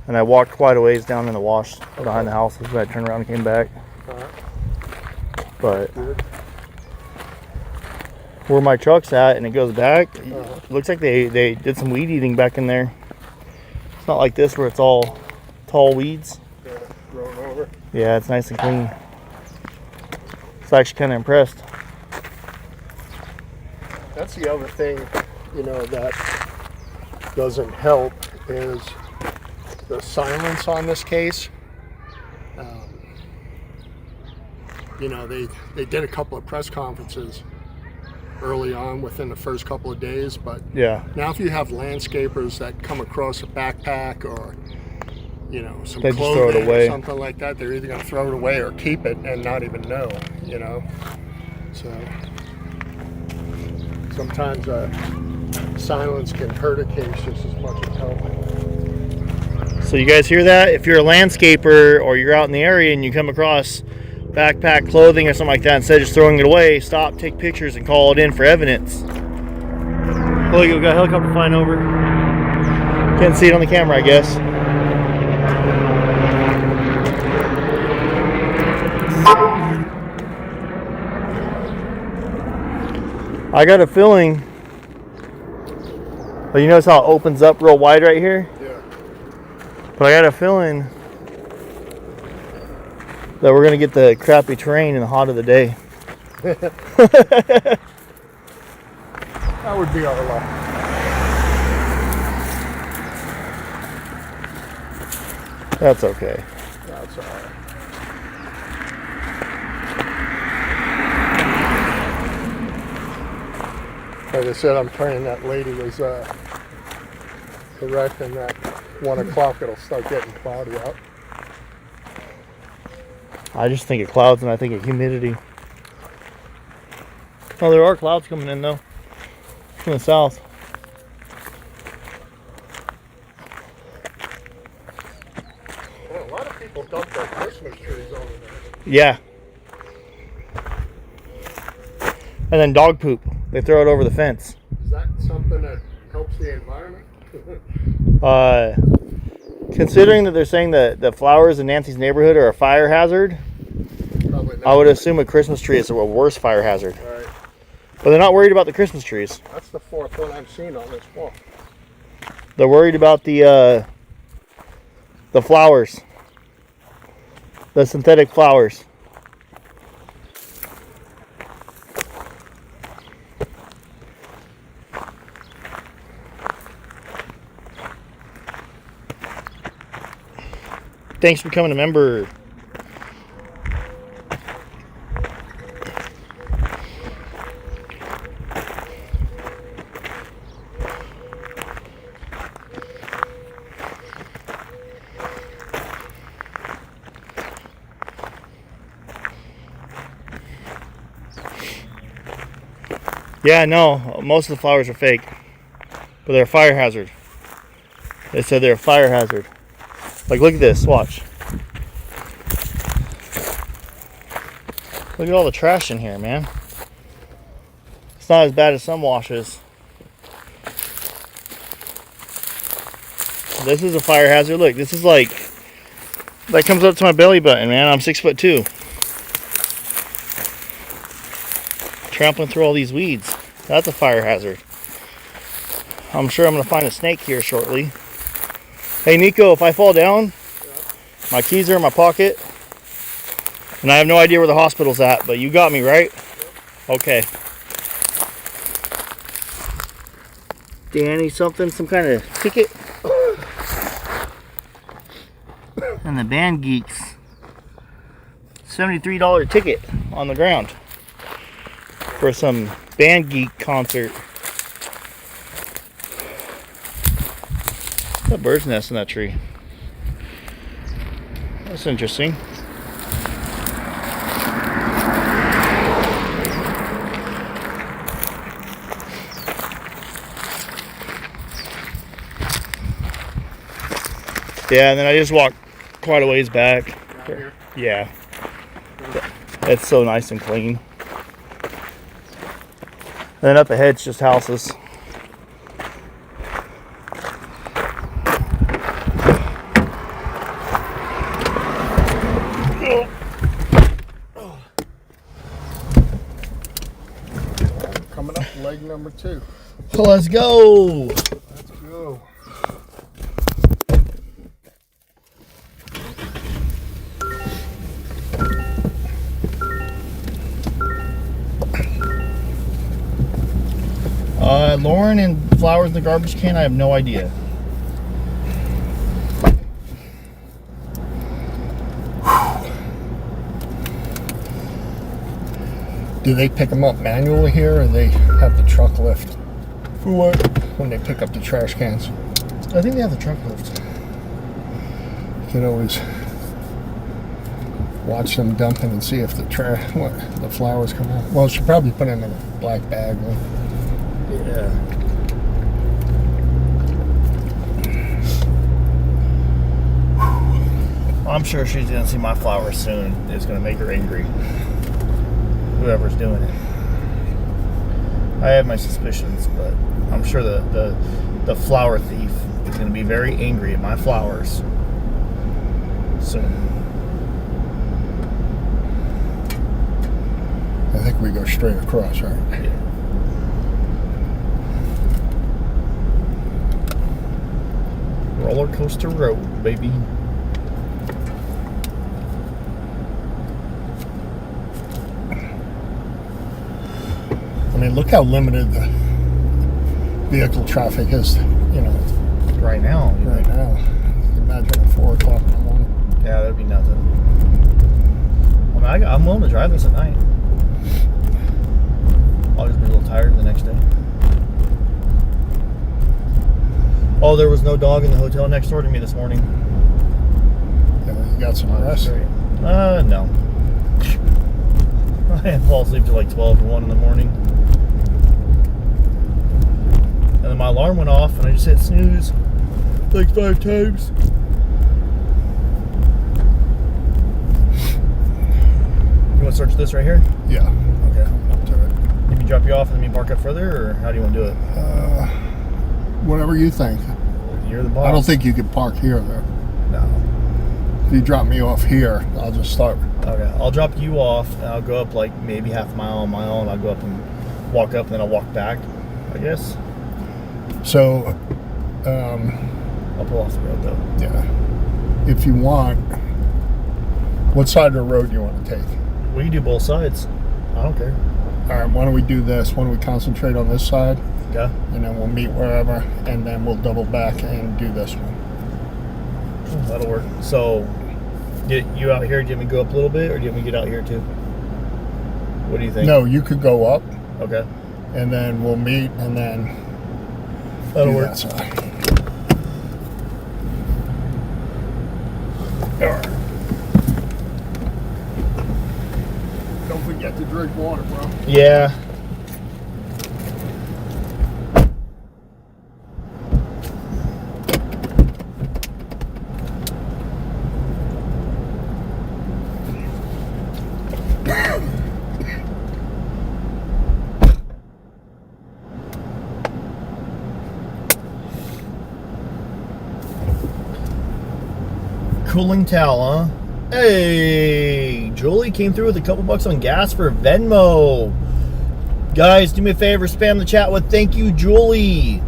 And I walked quite a ways down in the wash behind the houses. But I turned around and came back. But where my truck's at and it goes back, it looks like they did some weed eating back in there. It's not like this where it's all tall weeds. Yeah, grown over. Yeah, it's nice and clean. It's actually kind of impressed. That's the other thing, you know, that doesn't help is the silence on this case. You know, they did a couple of press conferences early on within the first couple of days, but yeah, now if you have landscapers that come across a backpack or, you know, some they just throw it clothing away. or something like that, they're either going to throw it away or keep it and not even know, you know. So sometimes silence can hurt a case just as much as helping. So you guys hear that? If you're a landscaper or you're out in the area and you come across backpack, clothing, or something like that, instead of just throwing it away, stop, take pictures, and call it in for evidence. Look, we got a helicopter flying over. Can't see it on the camera, I guess. I got a feeling. Well, you notice how it opens up real wide right here? Yeah. But I got a feeling that we're going to get the crappy terrain in the hot of the day. That would be our luck. That's okay. That's all right. Like I said, I'm praying that lady was correct and that 1 o'clock it'll start getting cloudy out. I just think of clouds and I think of humidity. Oh, there are clouds coming in though. From the south. Well, a lot of people dump their Christmas trees over there. Yeah. And then dog poop. They throw it over the fence. Is that something that helps the environment? Considering that they're saying that the flowers in Nancy's neighborhood are a fire hazard, Probably not. I would assume a Christmas tree is a worse fire hazard. Right. But they're not worried about the Christmas trees. That's the 4th one I've seen on this wall. They're worried about the flowers. The synthetic flowers. Thanks for becoming a member. Yeah, no, most of the flowers are fake, but they're a fire hazard. They said they're a fire hazard. Like, look at this, watch. Look at all the trash in here, man. It's not as bad as some washes. This is a fire hazard. Look, this is like, that comes up to my belly button, man. I'm 6'2". Trampling through all these weeds. That's a fire hazard. I'm sure I'm going to find a snake here shortly. Hey, Nico, if I fall down, my keys are in my pocket, and I have no idea where the hospital's at, but you got me, right? Okay. Danny something, some kind of ticket. And the Band Geeks, $73 ticket on the ground for some Band Geek concert. A bird's nest in that tree. That's interesting. Yeah, and then I just walked quite a ways back. Down here. Yeah. It's so nice and clean. And then up ahead, it's just houses. Coming up, leg number 2. Let's go. Let's go. Lauren and flowers in the garbage can, I have no idea. Do they pick them up manually here, or they have the truck lift? For what? When they pick up the trash cans. I think they have the truck lift. You can always watch them dumping and see if the flowers come out. Well, she probably put them in a black bag. Huh? Yeah. I'm sure she's gonna see my flowers soon. It's gonna make her angry. Whoever's doing it. I have my suspicions, but I'm sure the flower thief is gonna be very angry at my flowers soon. I think we go straight across, right? Yeah. Roller coaster road, baby. I mean, look how limited the vehicle traffic is, you know, Right now. right now. Imagine at 4 o'clock in the morning. Yeah, that'd be nothing. I mean, I'm willing to drive this at night. I'll just be a little tired the next day. Oh, there was no dog in the hotel next door to me this morning. Yeah, you got some rest? No. I didn't fall asleep till like 12 or 1 in the morning. And then my alarm went off and I just hit snooze like 5 times. You want to search this right here? Yeah. Okay. Up to it. Let me drop you off and then me park up further, or how do you want to do it? Whatever you think. You're the boss. I don't think you can park here, though. No. If you drop me off here, I'll just start. Okay, I'll drop you off and I'll go up like maybe half a mile on my own. I'll go up and walk up and then I'll walk back, I guess. So, I'll pull off the road though. yeah. If you want, what side of the road do you want to take? We can do both sides. I don't care. All right, why don't we do this? Why don't we concentrate on this side, Okay. and then we'll meet wherever, and then we'll double back and do this one. That'll work. So, get you out here, do you want me to go up a little bit, or do you want me to get out here too? What do you think? No, you could go up, Okay. and then we'll meet, and then That'll do work. that side. Don't forget to drink water, bro. Yeah. Cooling towel, huh? Hey, Julie came through with a couple bucks on gas for Venmo. Guys, do me a favor, spam the chat with thank you, Julie.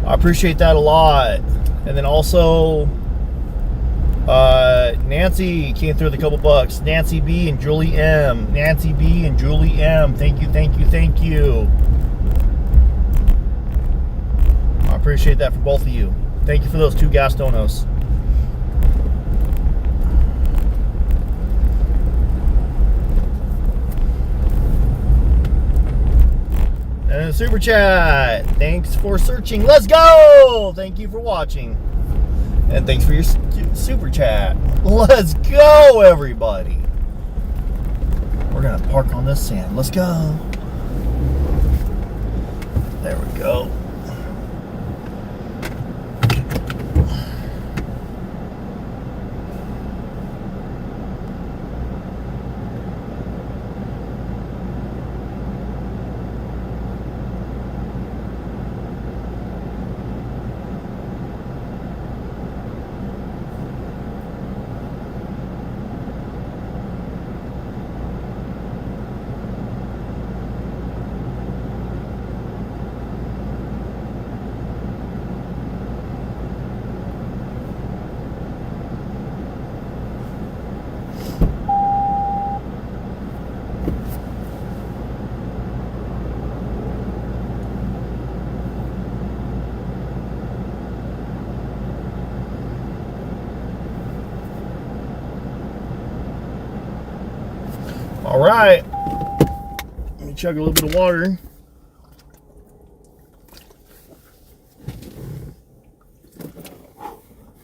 I appreciate that a lot. And then also, Nancy came through with a couple bucks. Nancy B and Julie M. Nancy B and Julie M. Thank you, thank you, thank you. I appreciate that for both of you. Thank you for those 2 gas donos. And a super chat. Thanks for searching. Let's go. Thank you for watching. And thanks for your super chat. Let's go, everybody. We're going to park on this sand. Let's go. There we go. All right. Let me chug a little bit of water.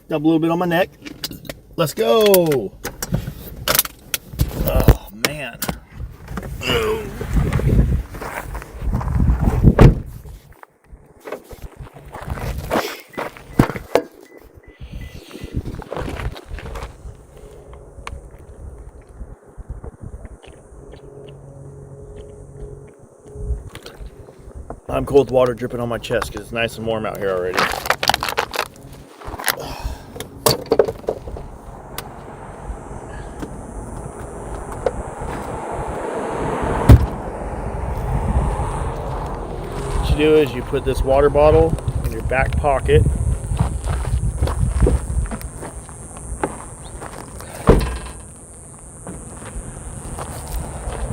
Dub a little bit on my neck. Let's go. Oh, man. I'm cold with water dripping on my chest because it's nice and warm out here already. What you do is you put this water bottle in your back pocket.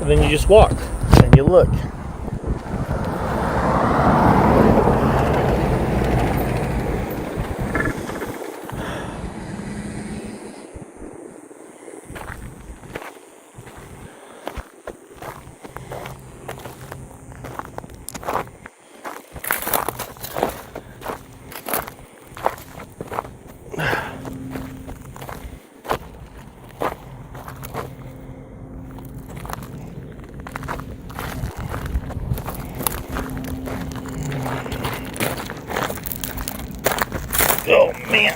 And then you just walk and you look. Oh man.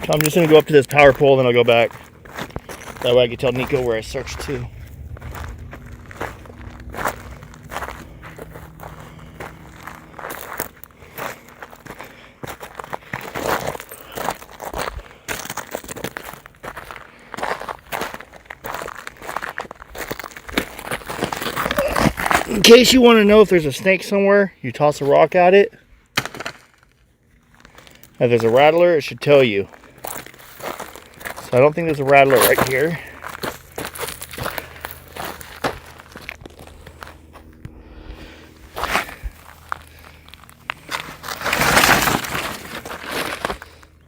I'm just gonna go up to this power pole, then I'll go back. That way I can tell Nico where I searched to. In case you want to know if there's a snake somewhere, you toss a rock at it. If there's a rattler, it should tell you. So I don't think there's a rattler right here.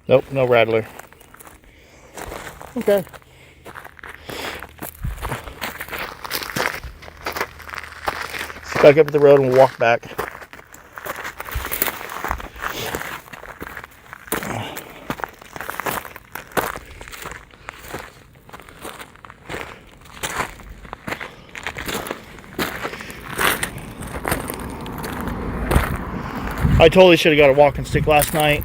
Nope, no rattler. Okay. Let's back up to the road and we'll walk back. I totally should have got a walking stick last night.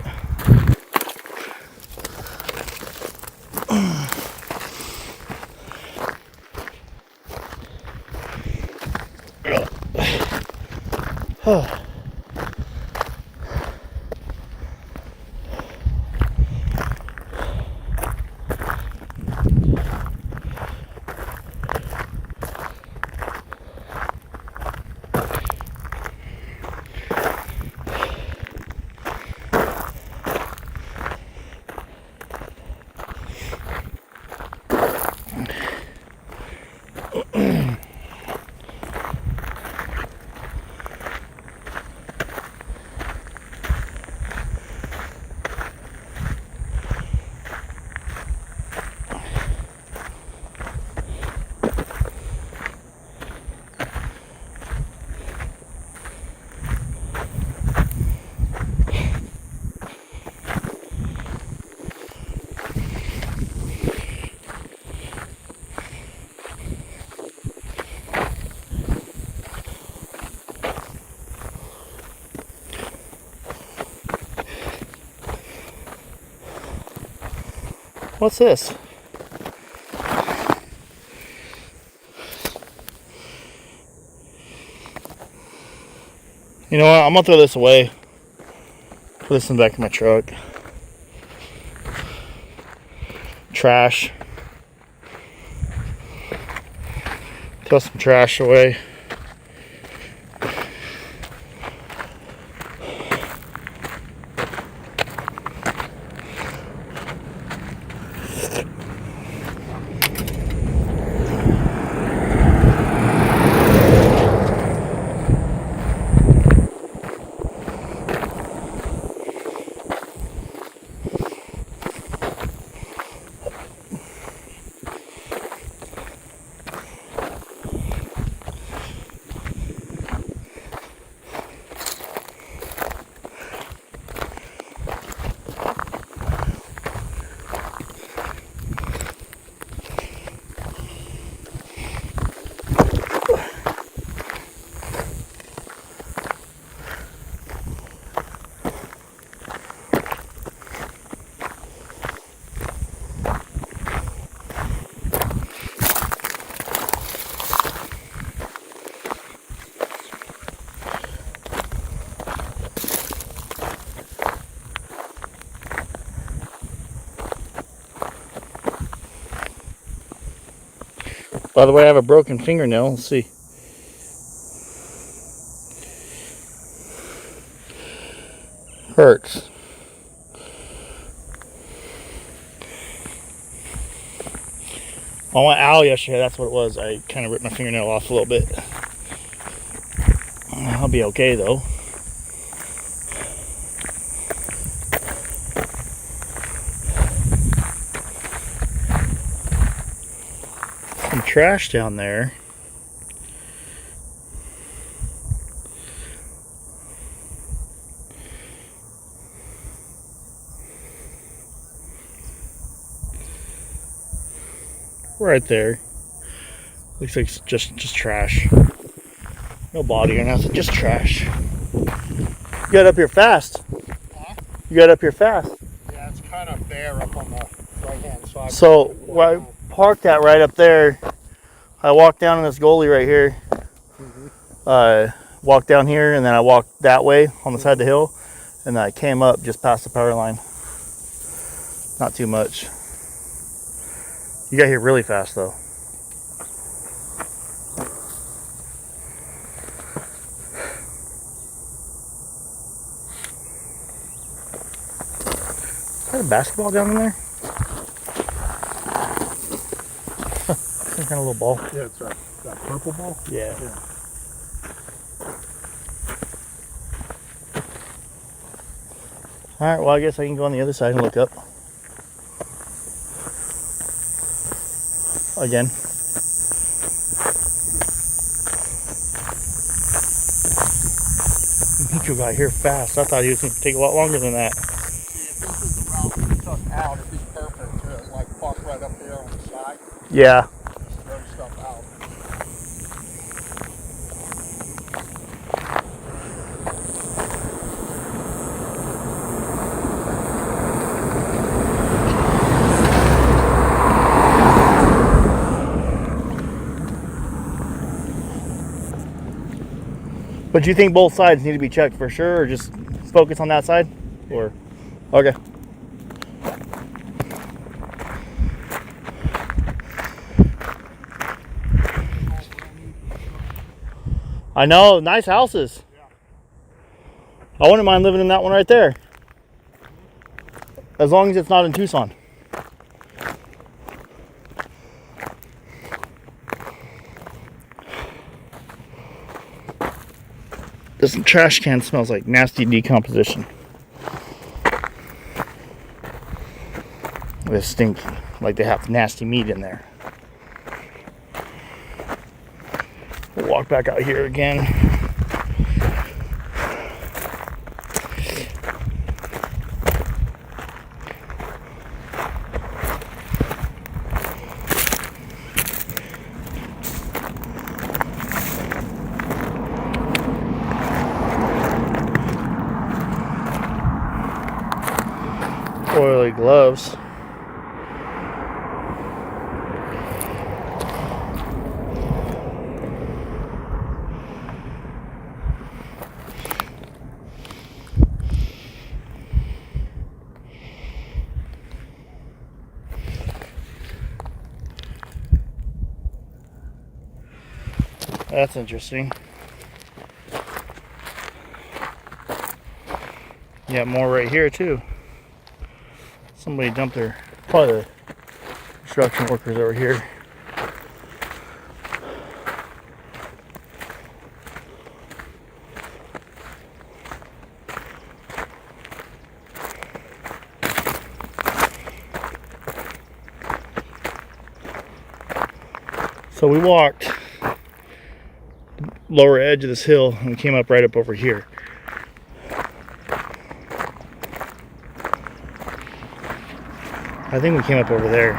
What's this? You know what? I'm gonna throw this away. Put this in the back of my truck. Trash. Throw some trash away. By the way, I have a broken fingernail. Let's see. Hurts. I went owl yesterday, that's what it was. I kind of ripped my fingernail off a little bit. I'll be okay though. Some trash down there. Right there. Looks like it's just trash. No body or nothing, just trash. You got up here fast. Huh? You got up here fast. Yeah, it's kind of bare up on the right-hand side. So where I parked that right up there, I walked down in this gully right here. Walked down here, and then I walked that way on the side of the hill, and then I came up just past the power line. Not too much. You got here really fast though. Is that a basketball down in there? Some kind of little ball. Yeah, it's that purple ball. Yeah. All right. Well, I guess I can go on the other side and look up again. Mitchell got here fast. I thought he was going to take a lot longer than that. See, if this is the route we took out, it'd be perfect to like park right up here on the side. Yeah. Just throw stuff out. But you think both sides need to be checked for sure, or just focus on that side? Or okay. I know, nice houses. Yeah. I wouldn't mind living in that one right there. As long as it's not in Tucson. This trash can smells like nasty decomposition. It's stinky, like they have nasty meat in there. We'll walk back out here again. Oily gloves. That's interesting. Yeah, more right here too. Somebody dumped their, probably the construction workers over here. So we walked the lower edge of this hill and we came up right up over here. I think we came up over there.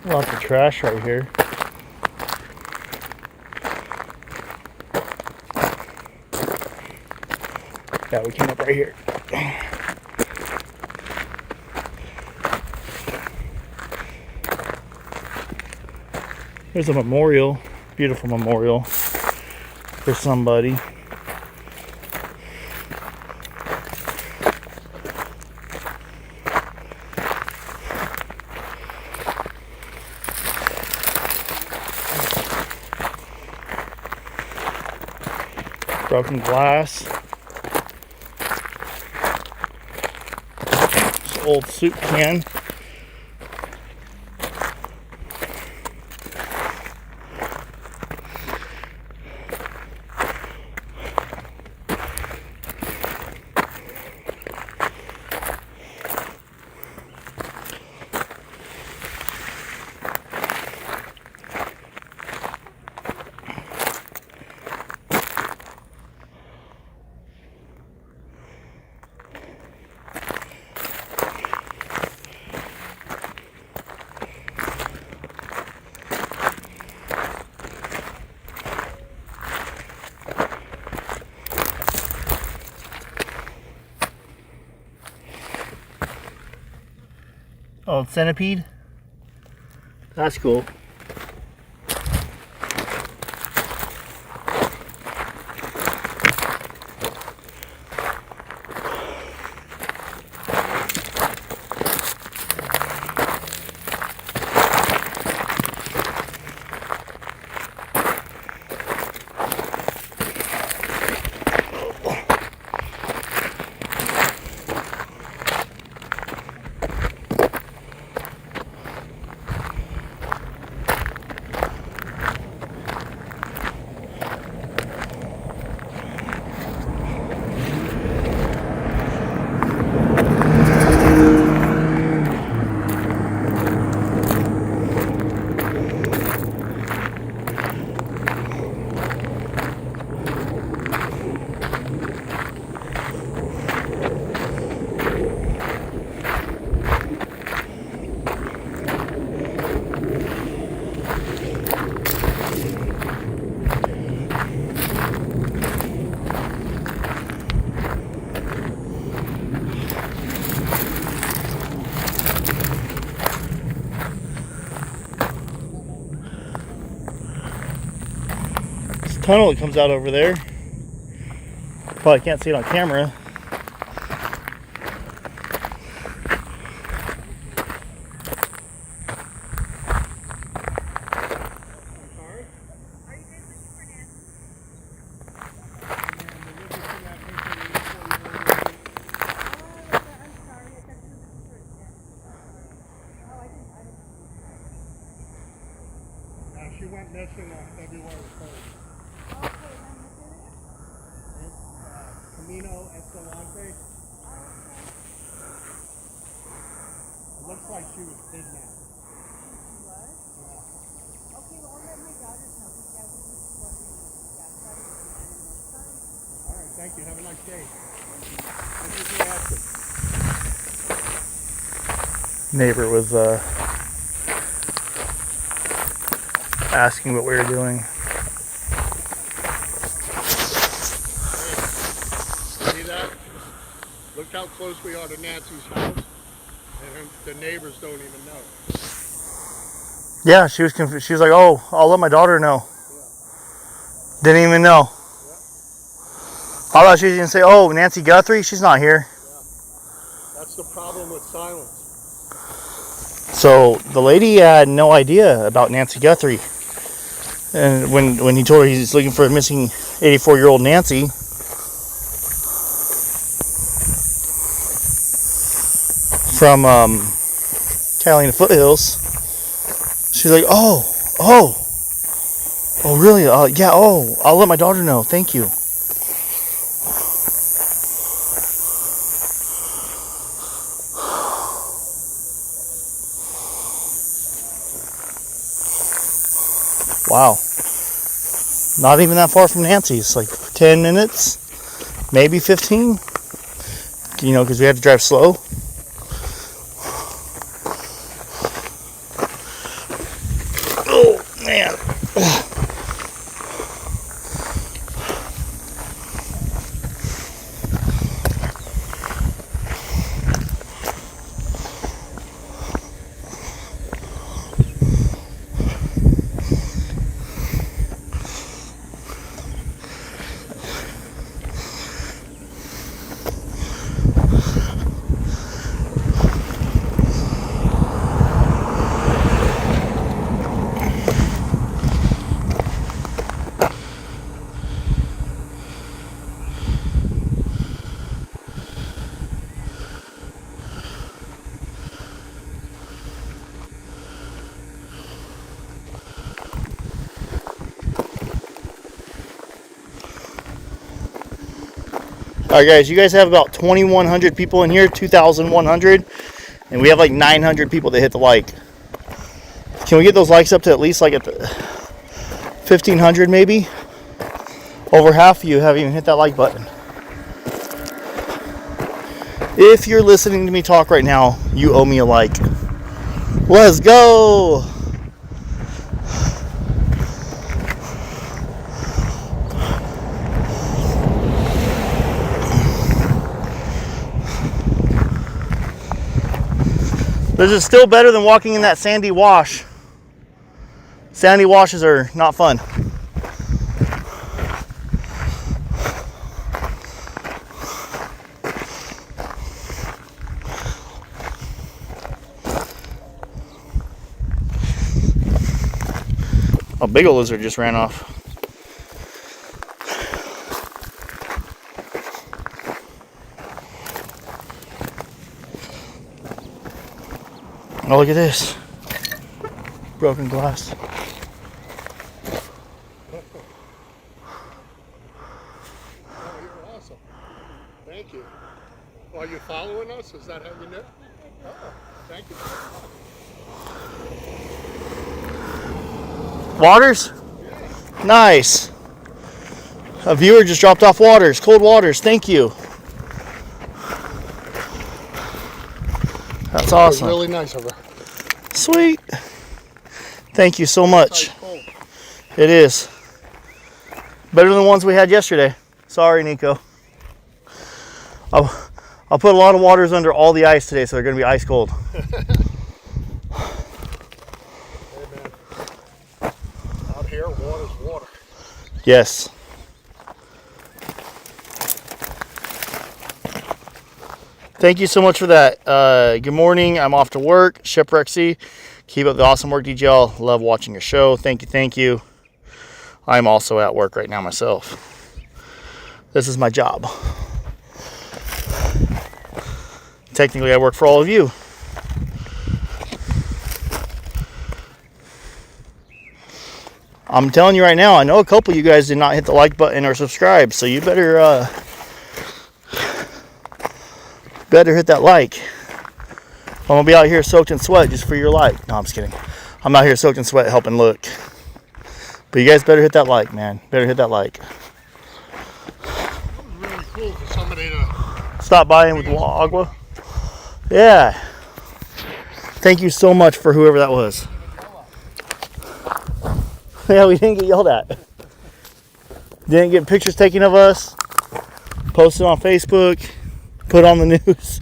Lots of trash right here. Yeah, we came up right here. There's a memorial, beautiful memorial for somebody. broken glass. This old soup can. Oh, centipede? That's cool. Tunnel that comes out over there. Probably can't see it on camera. She went missing on February 1st. Camino Escalante. It looks like she was kidnapped. She was? Yeah. Okay, well, I'll let my daughters know because we were just wondering if All right, thank you. Have a nice day. Thank you for asking. Neighbor was asking what we were doing. See that? Look how close we are to Nancy's house, and the neighbors don't even know. Yeah, she was confused. She was like, "Oh, I'll let my daughter know." Yeah. Didn't even know. Yeah. I thought she was gonna say, "Oh, Nancy Guthrie, she's not here." Yeah. That's the problem with silence. So the lady had no idea about Nancy Guthrie, and when he told her he's looking for a missing 84-year-old Nancy, from Catalina Foothills, she's like, oh, really? Yeah, I'll let my daughter know. Thank you. Wow. Not even that far from Nancy's, like 10 minutes, maybe 15, you know, because we had to drive slow. Oh, man. All right, guys, you guys have about 2,100 people in here, 2,100, and we have like 900 people that hit the like. Can we get those likes up to at least like at the 1,500 maybe? Over half of you haven't even hit that like button. If you're listening to me talk right now, you owe me a like. Let's go! This is still better than walking in that sandy wash. Sandy washes are not fun. A big old lizard just ran off. Oh, look at this. Broken glass. Oh, you're awesome. Thank you. Are you following us? Is that how you know? Oh, thank you. Waters? Yeah. Nice. A viewer just dropped off waters. Cold waters. Thank you. That's awesome. Really nice of her. Sweet. Thank you so much. Cold. It is. Better than the ones we had yesterday. Sorry, Nico. I'll put a lot of waters under all the ice today, so they're going to be ice cold. Hey, man. Out here, water's water. Yes. Thank you so much for that. Good morning. I'm off to work. Shipwrecksy. Keep up the awesome work, DGL. Love watching your show. Thank you. Thank you. I'm also at work right now myself. This is my job. Technically, I work for all of you. I'm telling you right now, I know a couple of you guys did not hit the like button or subscribe, so you better hit that like. I'm gonna be out here soaked in sweat just for your like. No, I'm just kidding. I'm out here soaked in sweat helping look. But you guys better hit that like, man. Better hit that like. It was really cool for somebody to Stop by with agua. Yeah. Thank you so much for whoever that was. Yeah, we didn't get yelled at. Didn't get pictures taken of us, posted on Facebook, put on the news.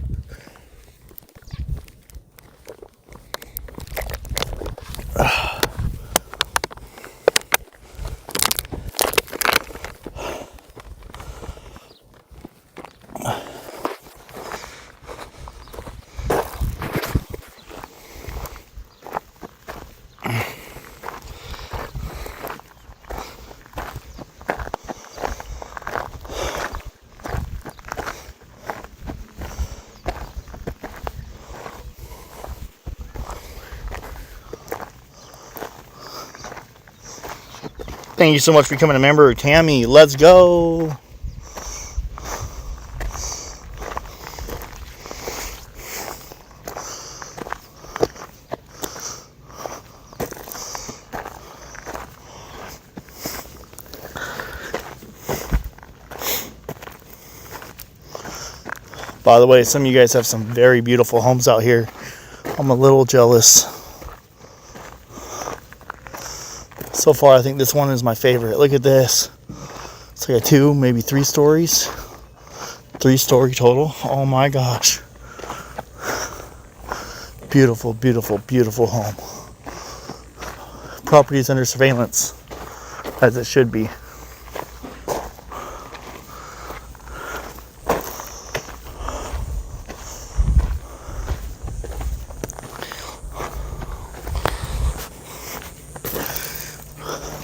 Thank you so much for becoming a member, Tammy. Let's go. By the way, some of you guys have some very beautiful homes out here. I'm a little jealous. So far, I think this one is my favorite. Look at this. It's like a 2, maybe 3 stories. 3-story total. Oh my gosh. Beautiful, beautiful, beautiful home. Property is under surveillance, as it should be.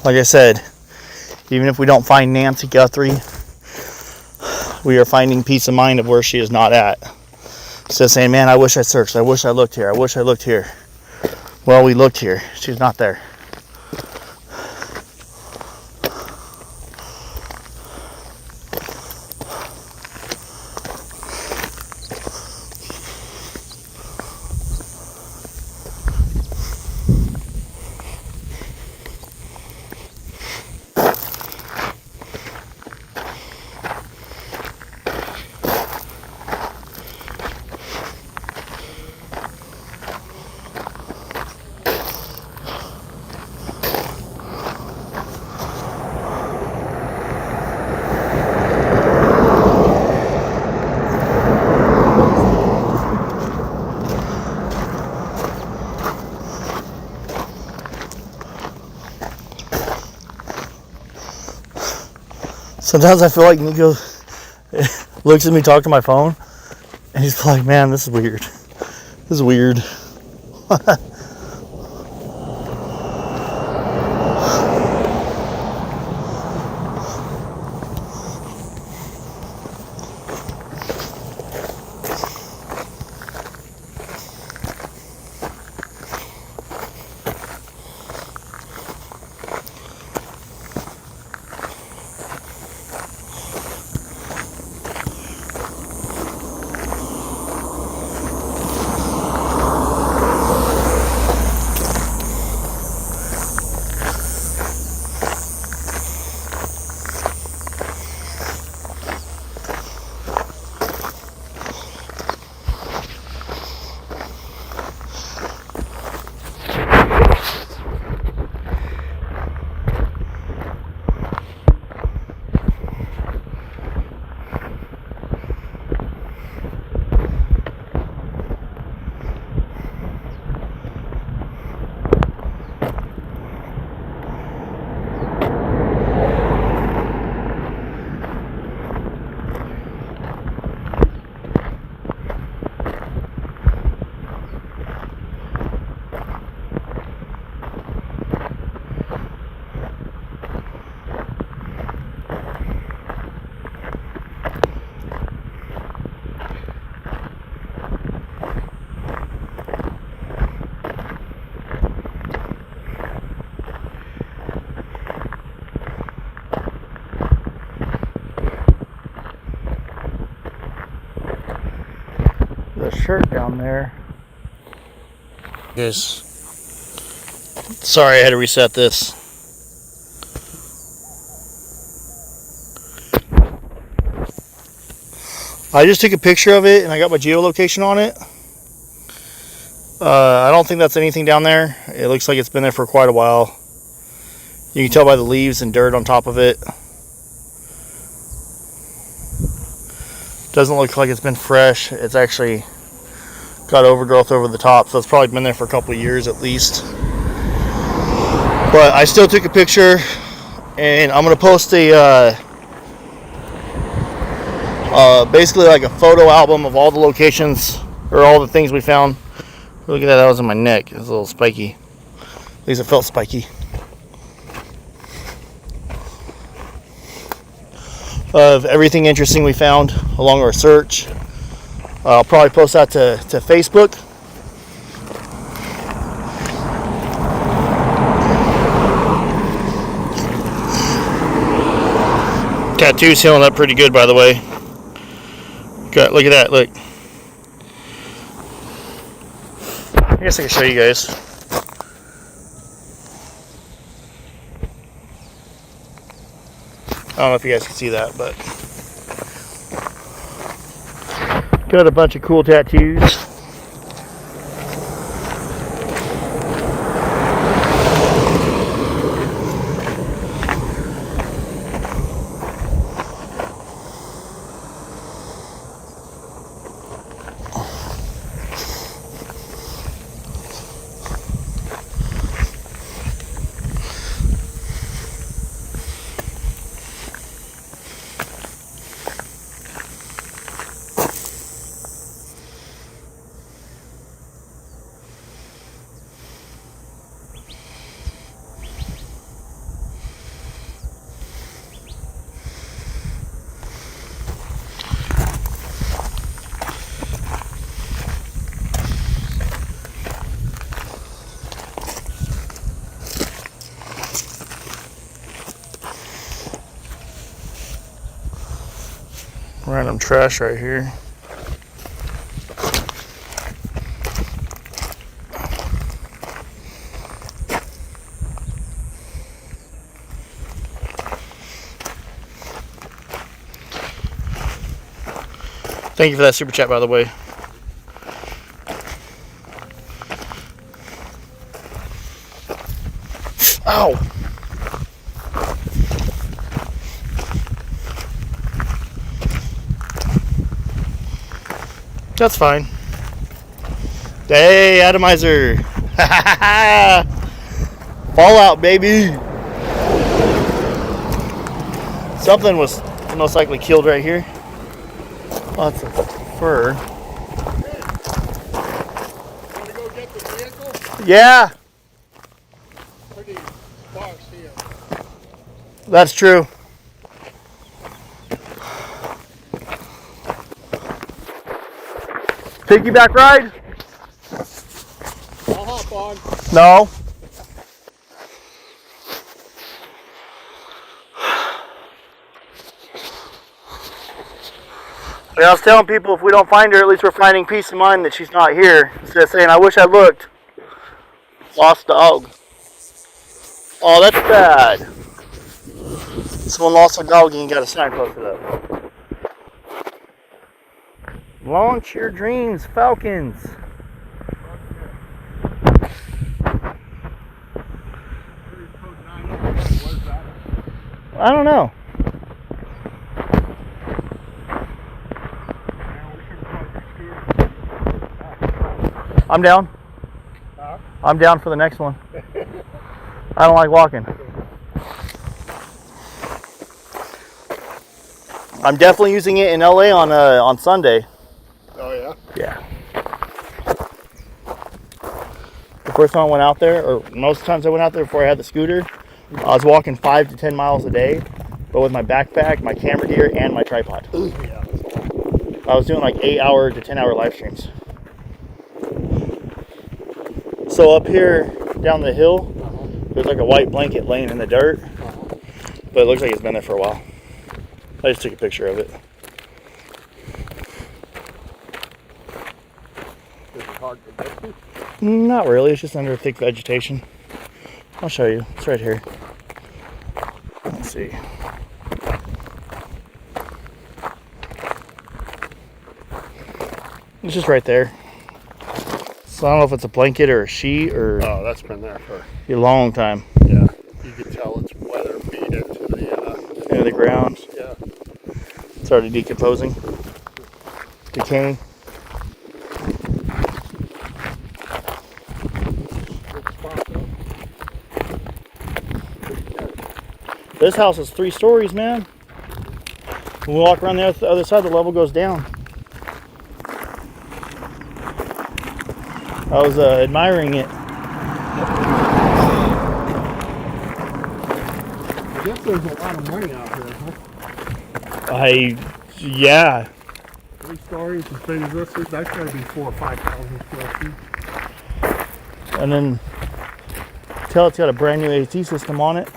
Like I said, even if we don't find Nancy Guthrie, we are finding peace of mind of where she is not at. Instead of saying, man, I wish I searched. I wish I looked here. I wish I looked here. Well, we looked here. She's not there. Sometimes I feel like Nico looks at me talk to my phone, and he's like, man, this is weird. This is weird. Shirt down there. Guys, sorry I had to reset this. I just took a picture of it and I got my geolocation on it. I don't think that's anything down there. It looks like it's been there for quite a while. You can tell by the leaves and dirt on top of it. Doesn't look like it's been fresh. It's actually got overgrowth over the top, so it's probably been there for a couple of years at least. But I still took a picture, and I'm gonna post a basically like a photo album of all the locations or all the things we found. Look at that, that was in my neck. It was a little spiky. At least it felt spiky. Of everything interesting we found along our search. I'll probably post that to Facebook. Tattoo's healing up pretty good, by the way. Got, look at that, look. I guess I can show you guys. I don't know if you guys can see that, but got a bunch of cool tattoos. Random trash right here. Thank you for that super chat, by the way. Ow! That's fine. Hey, atomizer! Fallout, baby! Something was most likely killed right here. Lots of fur. Want to go get the vehicle? Yeah, Pretty sparse here. that's true. Piggyback ride? I'll hop on. No. Yeah, I was telling people if we don't find her, at least we're finding peace of mind that she's not here. Instead of saying, I wish I looked. Lost dog. Oh, that's bad. Someone lost a dog and you got a sign posted up. Launch your dreams, Falcons. I don't know. I'm down. I'm down for the next one. I don't like walking. I'm definitely using it in LA on Sunday. Oh yeah? Yeah. The first time I went out there, or most times I went out there before I had the scooter, I was walking 5 to 10 miles a day, but with my backpack, my camera gear, and my tripod. Yeah. I was doing like 8-hour to 10-hour live streams. So up here, down the hill, there's like a white blanket laying in the dirt, but it looks like it's been there for a while. I just took a picture of it. Is it hard to get to? Not really, it's just under thick vegetation. I'll show you, it's right here. Let's see. It's just right there. So I don't know if it's a blanket or a sheet or Oh, that's been there for a long time. yeah. You can tell it's weather beat into the ground. Yeah. It's already decomposing, decaying. Good spot though. This house is 3 stories, man. When we walk around the other side, the level goes down. I was admiring it. I guess there's a lot of money out here, huh? Yeah. 3 stories as big as this is, that's gotta be 4,000 or 5,000 square feet. And then tell it's got a brand new AC system on it.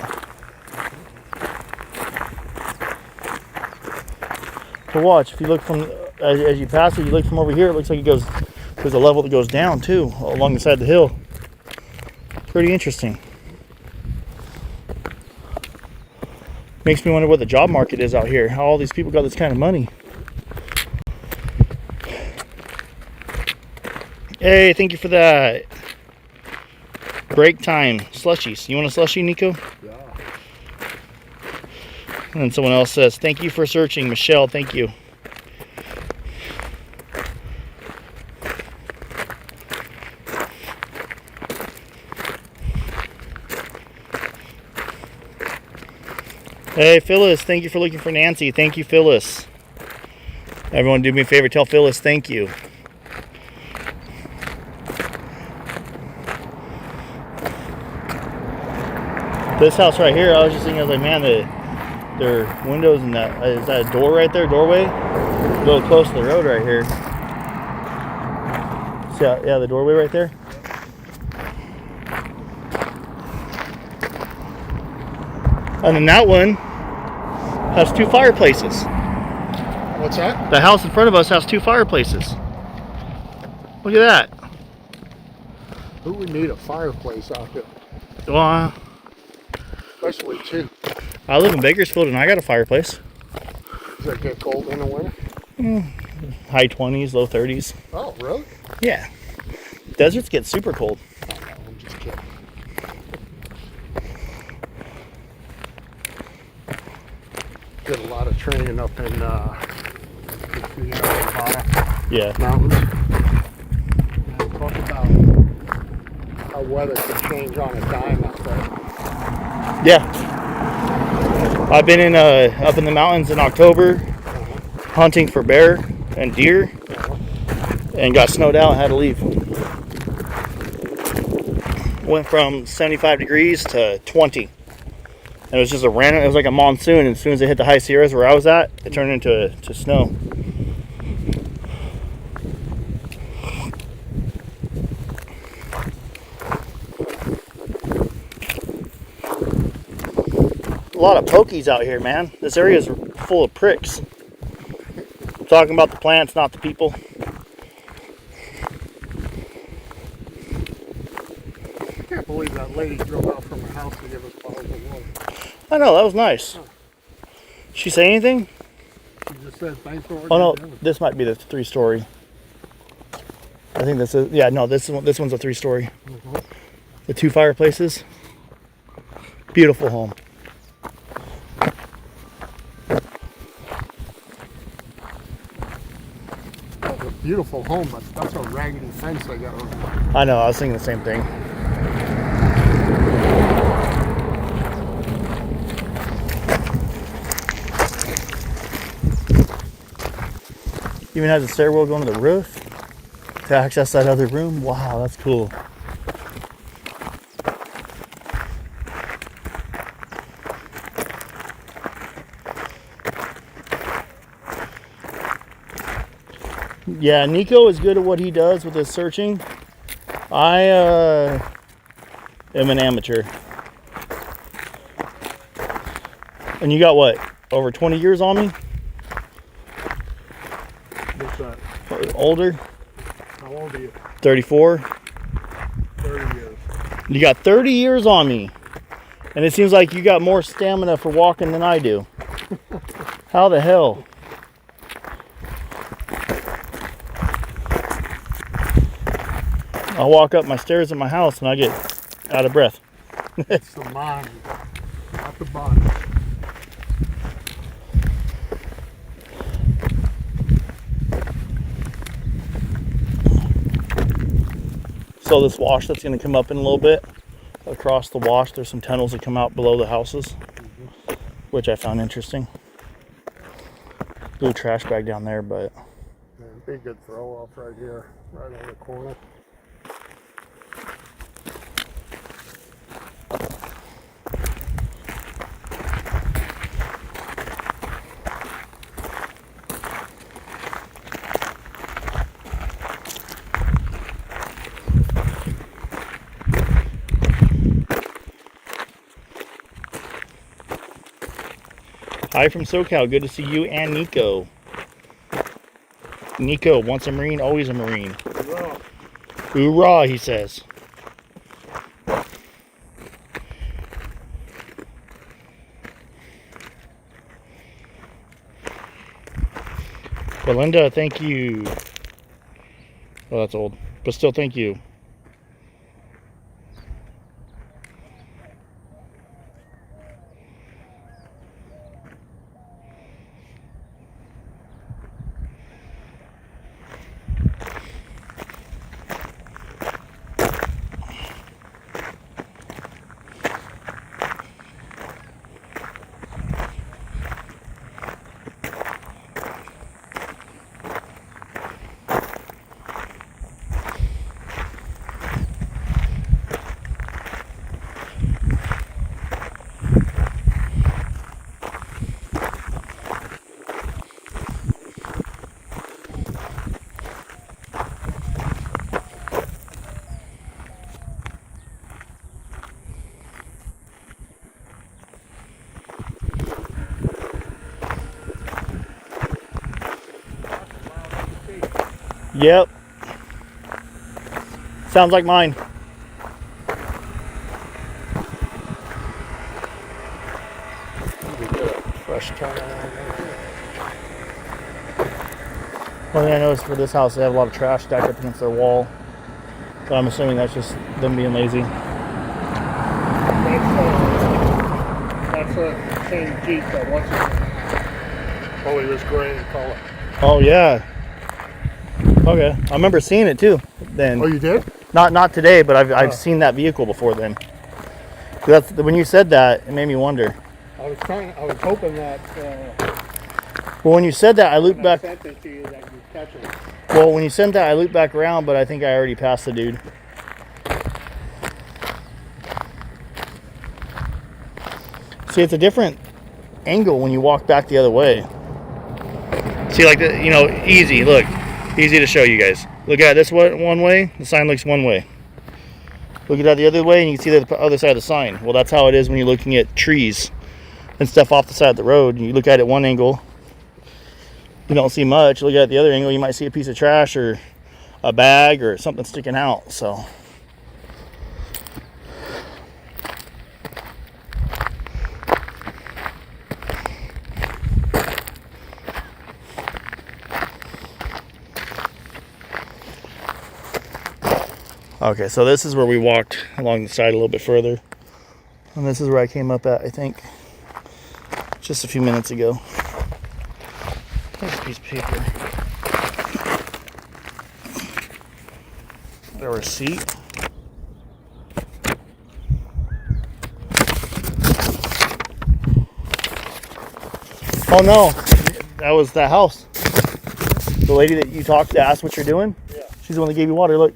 To watch, if you look from as you pass it, you look from over here, it looks like it goes. There's a level that goes down too, along the side of the hill. Pretty interesting. Makes me wonder what the job market is out here. How all these people got this kind of money. Hey, thank you for that. Break time slushies. You want a slushie, Nico? Yeah. And then someone else says, thank you for searching. Michelle, thank you. Hey, Phyllis, thank you for looking for Nancy. Thank you, Phyllis. Everyone do me a favor, tell Phyllis thank you. This house right here, I was just thinking, I was like, man, their windows and that, is that a door right there, doorway? A little close to the road right here. See how, yeah, the doorway right there. And then that one has 2 fireplaces. What's that? The house in front of us has 2 fireplaces. Look at that. Who would need a fireplace out here? Well, Especially 2. I live in Bakersfield and I got a fireplace. Does it get cold in the winter? High 20s, low 30s. Oh, really? Yeah. Deserts get super cold. Oh, no, I'm just kidding. Did a lot of training up in Nevada Yeah. mountains. And talk about how weather can change on a dime out there. Yeah. I've been in up in the mountains in October, hunting for bear and deer, and got snowed out and had to leave. Went from 75 degrees to 20. And it was just a random, it was like a monsoon, and as soon as it hit the high Sierras where I was at, it turned into snow. A lot of pokies out here, man. This area is full of pricks. I'm talking about the plants, not the people. I can't believe that lady drove out from her house to give us bottles of water. I know, that was nice. She say anything? She just said thanks for Oh no, ordering dinner. this might be the 3-story. I think this is, yeah, no, this one's a 3-story. The 2 fireplaces. Beautiful home. It's a beautiful home, but that's a raggedy fence they got over there. I know, I was thinking the same thing. Even has a stairwell going to the roof to access that other room. Wow, that's cool. Yeah, Nico is good at what he does with his searching. I am an amateur. And you got what? Over 20 years on me? What's that? Older? How old are you? 34? 30 years. You got 30 years on me. And it seems like you got more stamina for walking than I do. How the hell? I walk up my stairs in my house and I get out of breath. It's the mind, not the body. So this wash that's going to come up in a little bit, across the wash, there's some tunnels that come out below the houses, which I found interesting. Blue trash bag down there, but Yeah, it'd be a good throw off right here, right on the corner. hi from SoCal. Good to see you and Nico. Nico, once a Marine, always a Marine. Hoorah. Hoorah, he says. Belinda, thank you. Oh, that's old. But still, thank you. Yep. Sounds like mine. Fresh tire. One thing I noticed for this house, they have a lot of trash stacked up against their wall. So I'm assuming that's just them being lazy. That's a same Jeep that wasn't. Oh, it was gray in color. Oh yeah. Okay, I remember seeing it too. Then Oh, you did? not today, but I've seen that vehicle before. Then that's when you said that, it made me wonder. I was hoping that Well, when you said that, I looped when I back. sent it to you that you'd catch it. Well, when you sent that, I looped back around, but I think I already passed the dude. See, it's a different angle when you walk back the other way. See, like, you know, easy, look. Easy to show you guys. Look at this one way, the sign looks one way. Look at that the other way, and you can see the other side of the sign. Well, that's how it is when you're looking at trees and stuff off the side of the road. You look at it one angle, you don't see much. Look at the other angle, you might see a piece of trash or a bag or something sticking out. So okay, so this is where we walked along the side a little bit further, and this is where I came up at, I think, just a few minutes ago. There's a piece of paper. A receipt. Oh no, that was that house. The lady that you talked to asked what you're doing? Yeah. She's the one that gave you water. Look.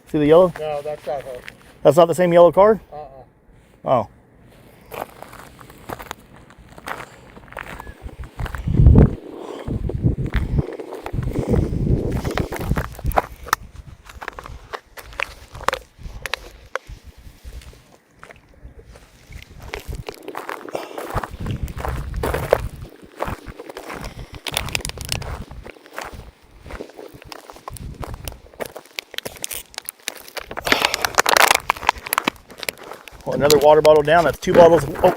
See the yellow? No, that's not her. That's not the same yellow car? Oh. Well, another water bottle down. That's 2 bottles. Oh,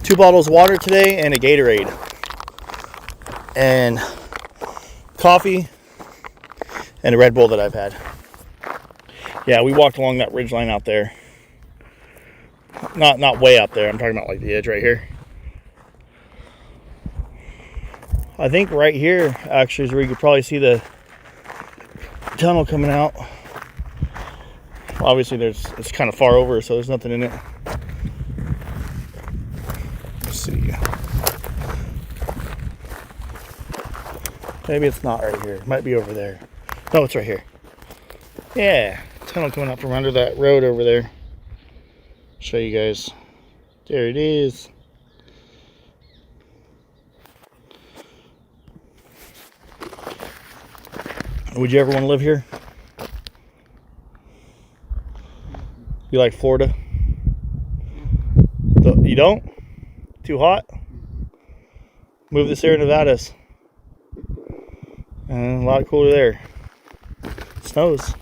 2 bottles of water today and a Gatorade. And coffee and a Red Bull that I've had. Yeah, we walked along that ridge line out there. Not way out there. I'm talking about like the edge right here. I think right here actually is where you could probably see the tunnel coming out. Obviously it's kind of far over, so there's nothing in it. Let's see. Maybe it's not right here. It might be over there. No, it's right here. Yeah, tunnel coming up from under that road over there. Show you guys. There it is. Would you ever want to live here? You like Florida? You don't? Too hot? Move to Sierra Nevadas. And a lot cooler there. It snows.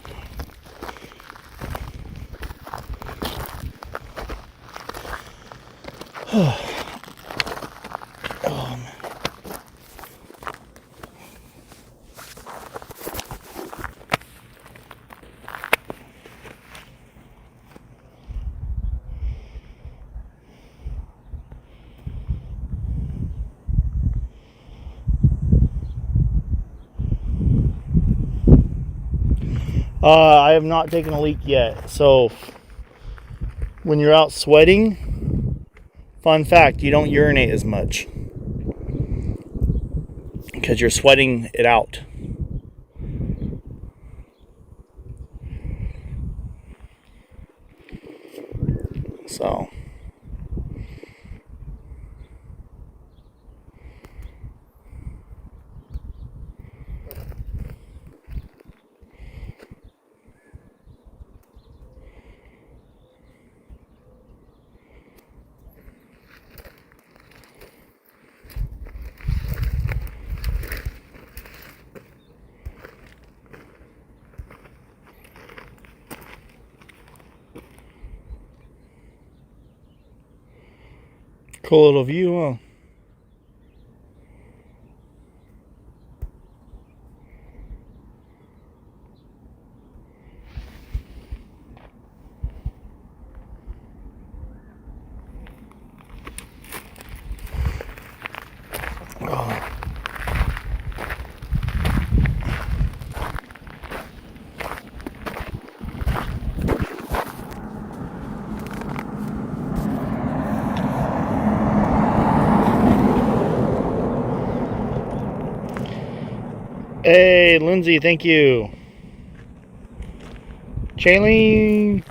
Oh, man. I have not taken a leak yet. So when you're out sweating, fun fact, you don't urinate as much because you're sweating it out. So cool little view, huh? Oh. Hey, Lindsay, thank you. Chaylene.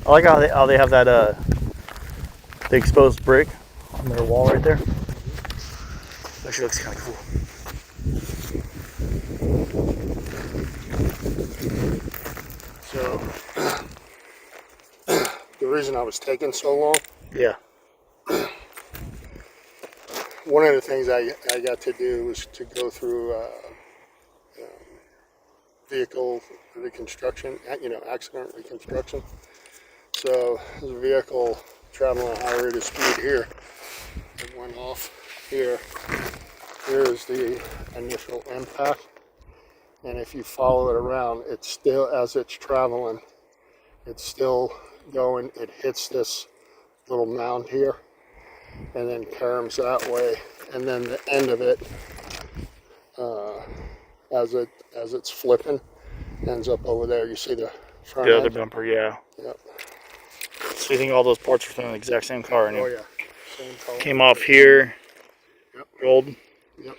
I like how they have that the exposed brick on their wall right there. Actually looks kind of cool. So the reason I was taking so long, Yeah. one of the things I got to do was to go through vehicle reconstruction, accident reconstruction. So there's a vehicle traveling at a high rate of speed here. It went off here. Here's the initial impact. And if you follow it around, it's still, as it's traveling, it's still going. It hits this little mound here and then caroms that way. And then the end of it, as it's flipping, ends up over there. You see the front The end? other bumper, yeah. Yep. So you think all those parts are from the exact same car? And Oh, it yeah. Same color. came off here, Yep. rolled. Yep.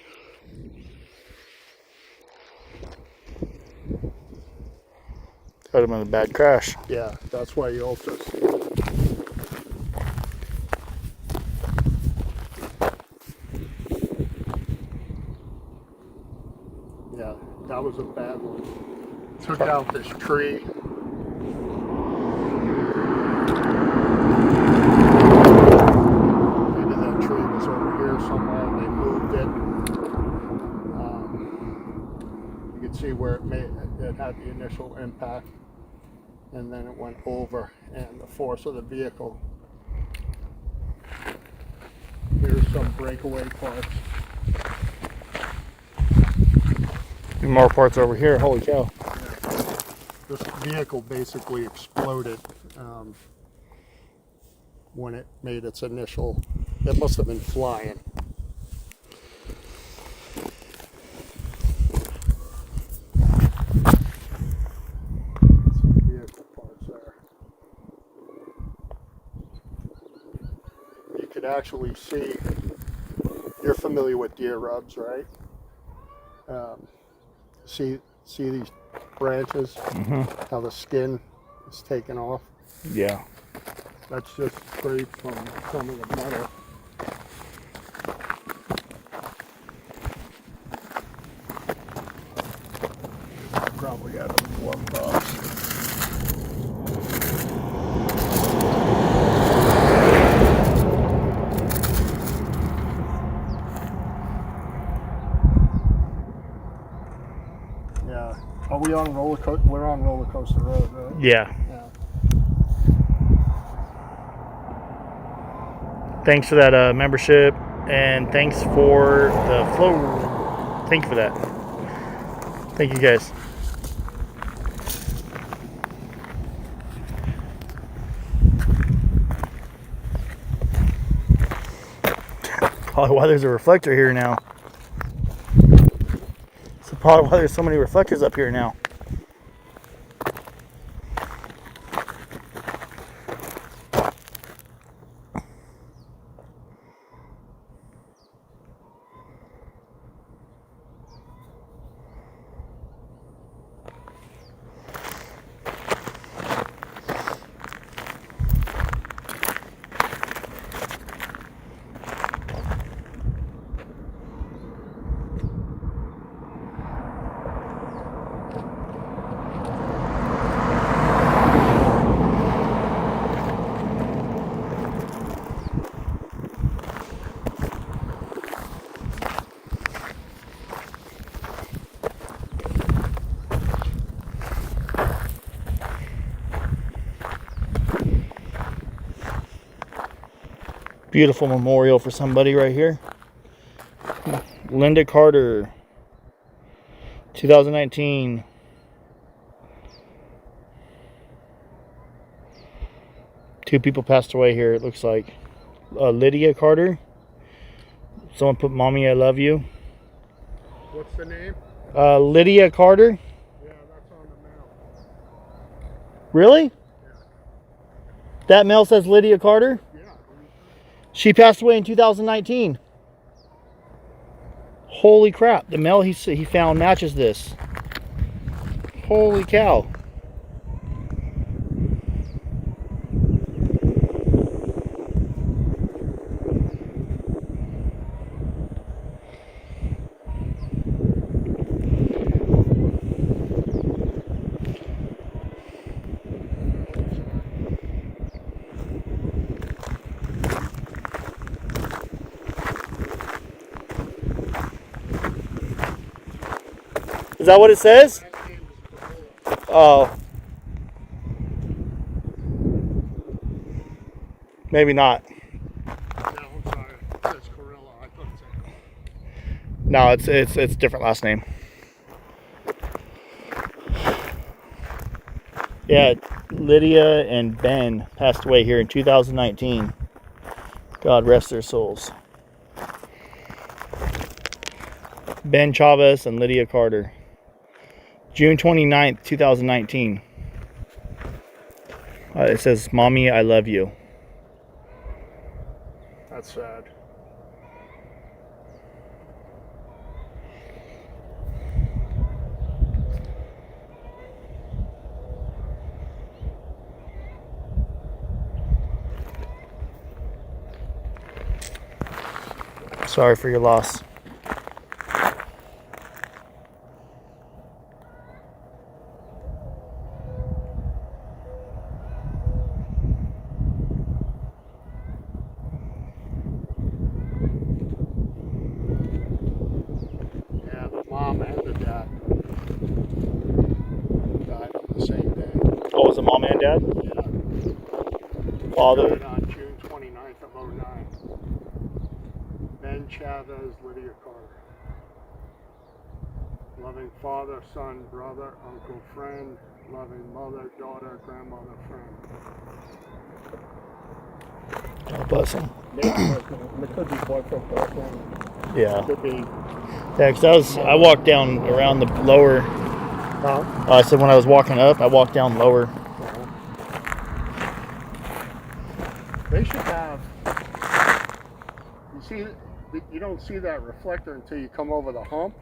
That would have been a bad crash. Yeah, that's why you also see. Yeah, that was a bad one. Took out this tree. Maybe that tree was over here somewhere and they moved it. You can see where it had the initial impact and then it went over, and the force of the vehicle. Here's some breakaway parts. More parts over here. Holy cow. This vehicle basically exploded when it made its initial, it must have been flying. Some vehicle parts there. You could actually see, you're familiar with deer rubs, right? See these branches, how the skin is taken off? Yeah. That's just straight from some of the metal. Probably got a warm box. Yeah. Are we on roller coaster? We're on roller coaster road, right? Yeah. Yeah. Thanks for that membership, and thanks for the flow. Thank you for that. Thank you guys. Probably why there's a reflector here now. So probably why there's so many reflectors up here now. Beautiful memorial for somebody right here. Linda Carter, 2019. 2 people passed away here, it looks like. Lydia Carter. Someone put Mommy, I love you. What's the name? Lydia Carter. Yeah, that's on the mail. Really? Yeah. That mail says Lydia Carter? Yeah. She passed away in 2019. Holy crap. The mail he found matches this. Holy cow. Is that what it says? Oh. Maybe not. No, I'm sorry. It says Corilla. I thought it said. No, it's a different last name. Yeah, Lydia and Ben passed away here in 2019. God rest their souls. Ben Chavez and Lydia Carter. June 29th, 2019. It says, Mommy, I love you. That's sad. Sorry for your loss. Yeah, the mom and the dad died on the same day. Oh, was it mom and dad? Yeah. Father. Died on June 29th of 09. Ben Chavez, Lydia Carter. Loving father, son, brother, uncle, friend. Loving mother, daughter, grandmother, friend. God bless him. It could be boyfriend, girlfriend. Yeah. Could be. Yeah, because I walked down around the lower. I said when I was walking up, I walked down lower. They should have. You see, you don't see that reflector until you come over the hump.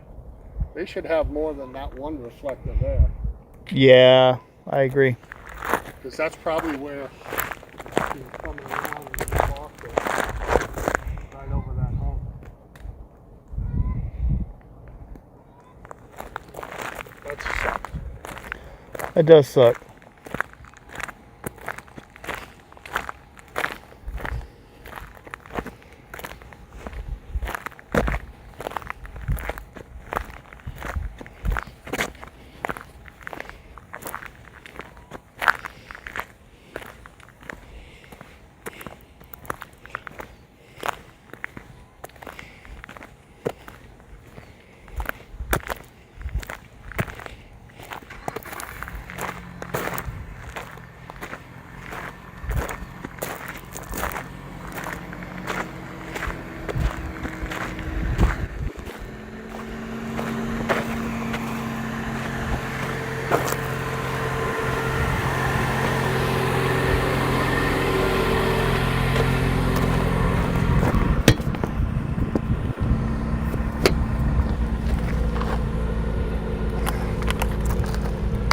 They should have more than that one reflector there. Yeah, I agree. Because that's probably where you're coming around and you park it right over that hump. That sucks. It does suck.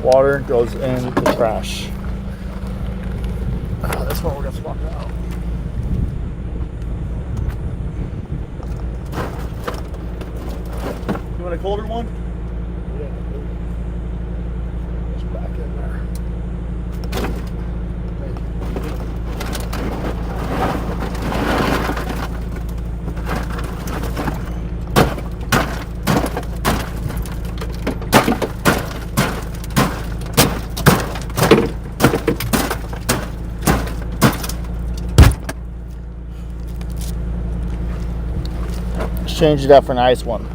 Water goes in the trash. Oh, that's what we're gonna swap out. You want a colder one? Yeah. It's back in there. Thank Change it out for an ice one.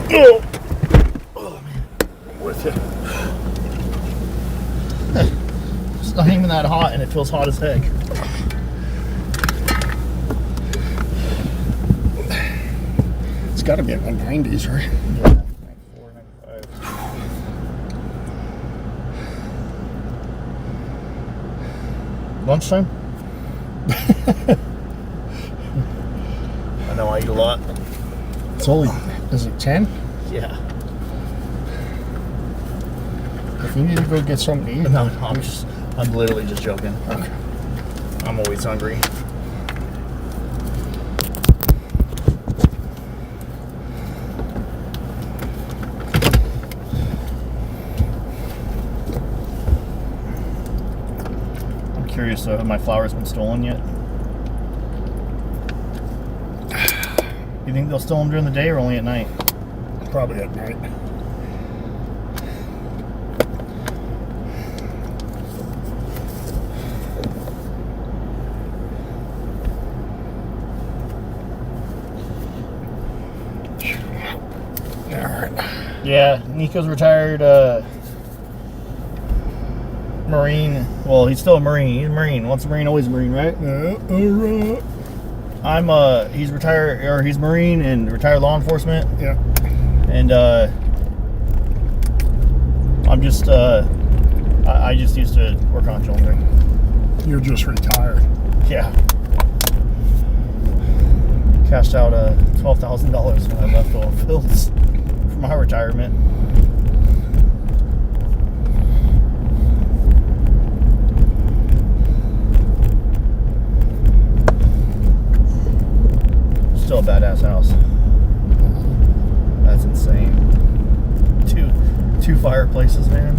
Oh man, I'm with you. It's not even that hot, and it feels hot as heck. It's got to be in the 90s, right? Yeah, 94, 95. Lunchtime? I know I eat a lot. It's only, is it 10? Yeah. If you need to go get something to eat. No, I'm literally just joking. Okay. I'm always hungry. I'm curious though, have my flowers been stolen yet? You think they'll steal them during the day or only at night? Probably at night. Yeah, Nico's retired Marine. Well, he's still a Marine. He's a Marine. Once a Marine, always a Marine, right? He's retired, or he's Marine and retired law enforcement. Yeah. And I'm just, I just used to work on children. You're just retired. Yeah. Cashed out $12,000 when I left the fields for my retirement. Still a badass house. That's insane. Two fireplaces, man.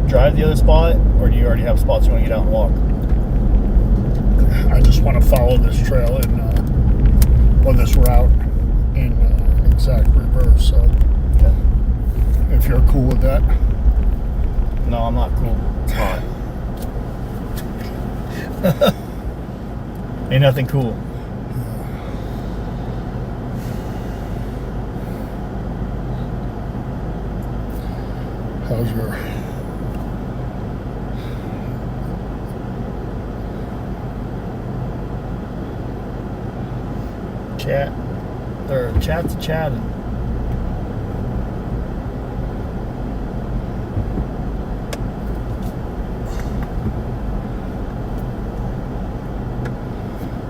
Drive the other spot, or do you already have spots you want to get out and walk? I just want to follow this trail in, or this route in exact reverse. So, Yeah. if you're cool with that, No, I'm not cool. It's hot. Ain't nothing cool. how's your? Chat. Or chat's chatting.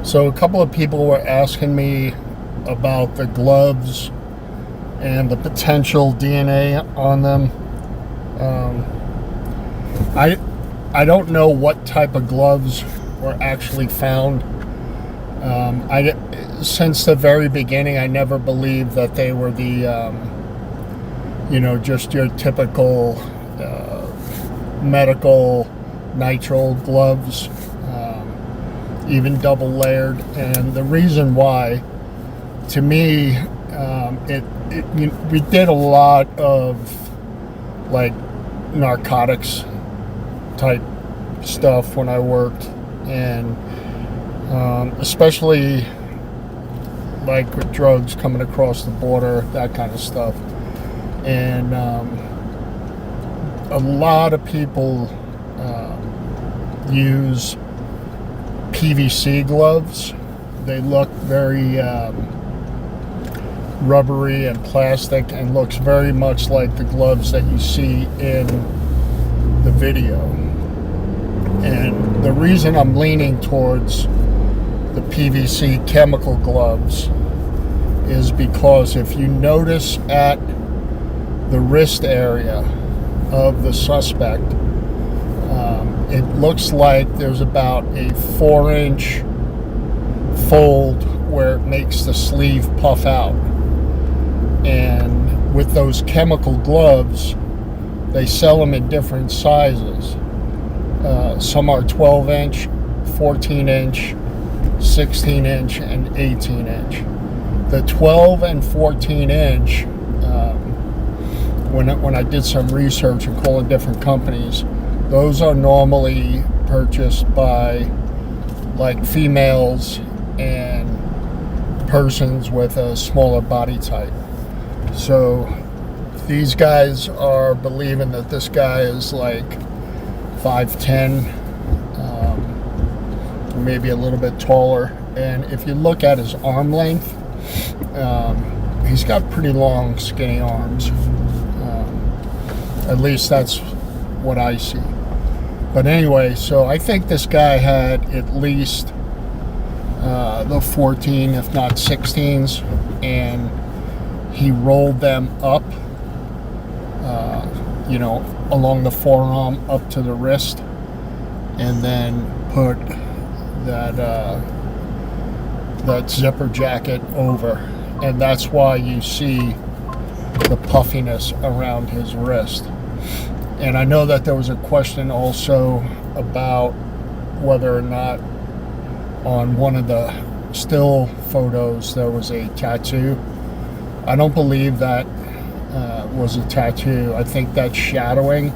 So a couple of people were asking me about the gloves and the potential DNA on them. I don't know what type of gloves were actually found. Since the very beginning, I never believed that they were the, just your typical medical nitrile gloves, even double layered. And the reason why, to me, we did a lot of like narcotics type stuff when I worked, and especially like with drugs coming across the border, that kind of stuff. And a lot of people use PVC gloves. They look very rubbery and plastic, and looks very much like the gloves that you see in the video. And the reason I'm leaning towards the PVC chemical gloves is because if you notice at the wrist area of the suspect, It looks like there's about a 4-inch fold where it makes the sleeve puff out. And with those chemical gloves, they sell them in different sizes. Some are 12-inch, 14-inch, 16-inch, and 18-inch. The 12 and 14-inch, when I did some research and calling different companies, those are normally purchased by like females and persons with a smaller body type. So these guys are believing that this guy is like 5'10", maybe a little bit taller. And if you look at his arm length, he's got pretty long, skinny arms. At least that's what I see. But anyway, so I think this guy had at least the 14, if not 16s, and he rolled them up, along the forearm up to the wrist, and then put that zipper jacket over, and that's why you see the puffiness around his wrist. And I know that there was a question also about whether or not on one of the still photos there was a tattoo. I don't believe that was a tattoo. I think that's shadowing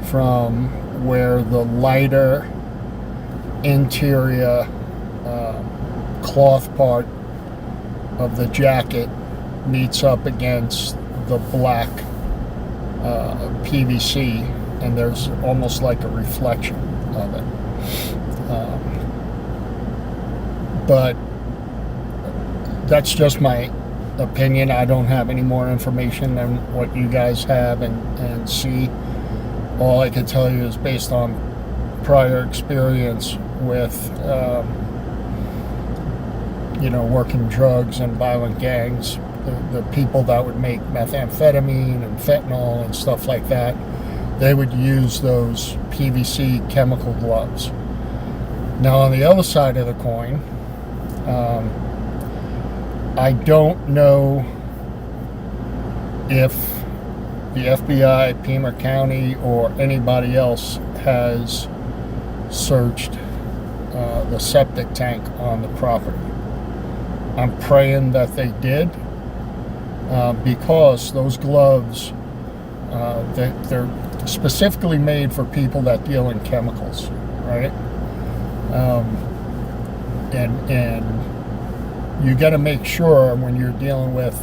from where the lighter interior cloth part of the jacket meets up against the black PVC, and there's almost like a reflection of it. But that's just my opinion. I don't have any more information than what you guys have and see. All I can tell you is based on prior experience with working drugs and violent gangs, the people that would make methamphetamine and fentanyl and stuff like that, they would use those PVC chemical gloves. Now on the other side of the coin, I don't know if the FBI, Pima County, or anybody else has searched the septic tank on the property. I'm praying that they did, because those gloves, they're specifically made for people that deal in chemicals, right? And you got to make sure when you're dealing with,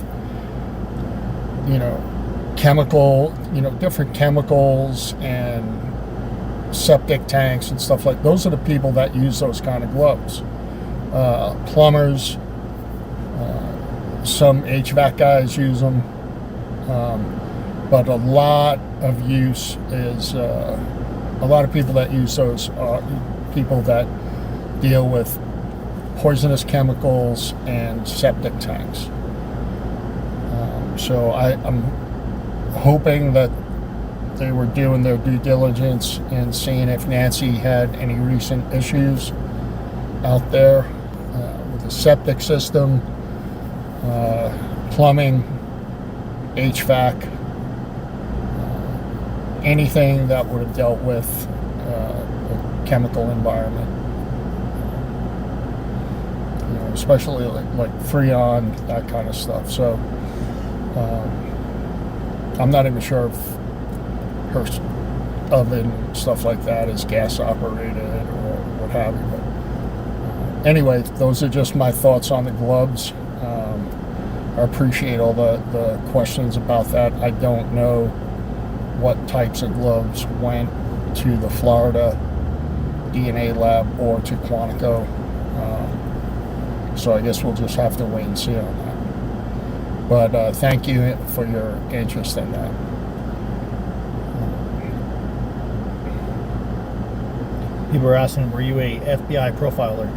different chemicals and septic tanks and stuff like those are the people that use those kind of gloves. Plumbers, some HVAC guys use them, but a lot of use is a lot of people that use those are people that deal with poisonous chemicals and septic tanks. So I'm hoping that they were doing their due diligence and seeing if Nancy had any recent issues out there with the septic system, plumbing, HVAC, anything that would have dealt with a chemical environment. Especially like Freon, that kind of stuff. So I'm not even sure if her oven, stuff like that, is gas operated or what have you. But anyway, those are just my thoughts on the gloves. I appreciate all the questions about that. I don't know what types of gloves went to the Florida DNA lab or to Quantico. So I guess we'll just have to wait and see on that. But thank you for your interest in that. People are asking, were you a FBI profiler?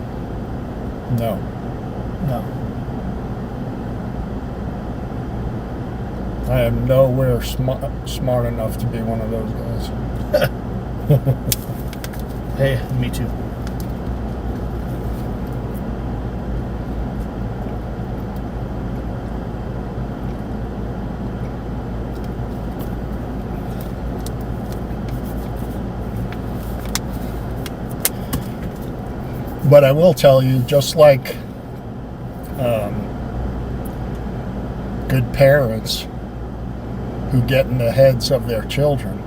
No. No. I am nowhere smart enough to be one of those guys. Hey, me too. But I will tell you, just like good parents who get in the heads of their children,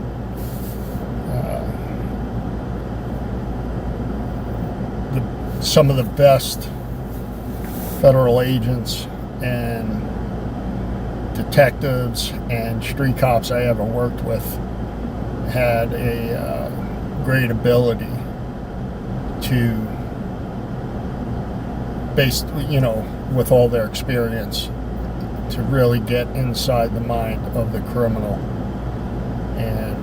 some of the best federal agents and detectives and street cops I ever worked with had a great ability to, based, with all their experience, to really get inside the mind of the criminal. And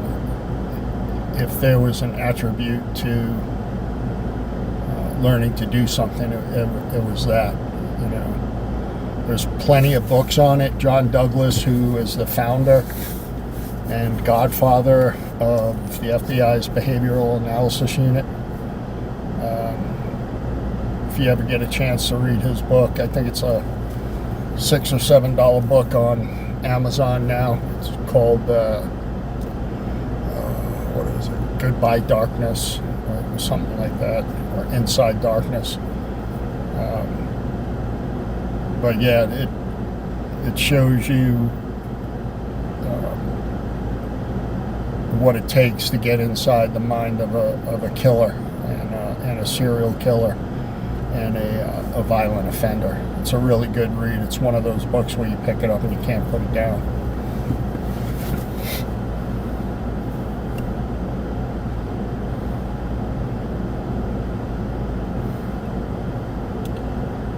if there was an attribute to learning to do something, it was that. There's plenty of books on it. John Douglas, who is the founder and godfather of the FBI's Behavioral Analysis Unit, if you ever get a chance to read his book, I think it's a $6 or $7 book on Amazon now. It's called what is it? Goodbye Darkness, or something like that, or Inside Darkness. But yeah, it shows you what it takes to get inside the mind of a killer and a serial killer and a violent offender. It's a really good read. It's one of those books where you pick it up and you can't put it down.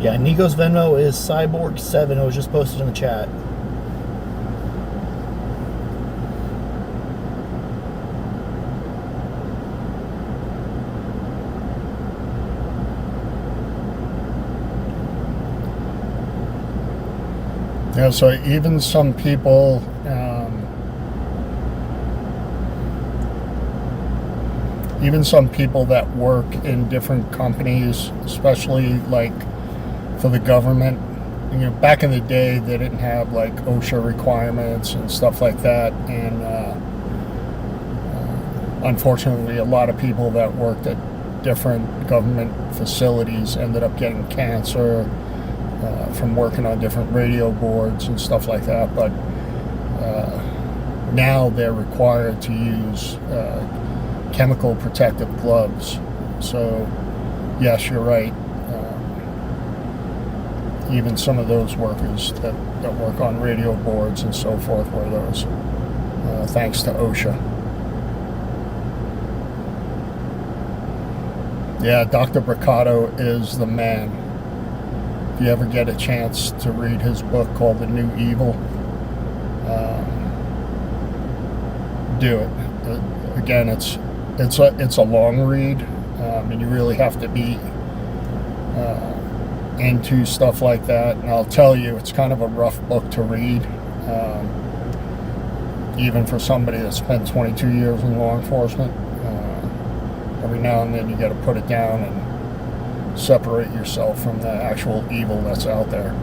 Yeah, Nico's Venmo is Cyborg7. It was just posted in the chat. Yeah, so even some people, that work in different companies, especially like for the government, back in the day they didn't have like OSHA requirements and stuff like that, and unfortunately a lot of people that worked at different government facilities ended up getting cancer from working on different radio boards and stuff like that. But now they're required to use chemical protective gloves. So yes, you're right. Even some of those workers that work on radio boards and so forth wear those, thanks to OSHA. Yeah, Dr. Bricado is the man. If you ever get a chance to read his book called The New Evil, do it. Again, it's a long read, and you really have to be into stuff like that. And I'll tell you, it's kind of a rough book to read, even for somebody that spent 22 years in law enforcement. Every now and then you got to put it down and separate yourself from the actual evil that's out there.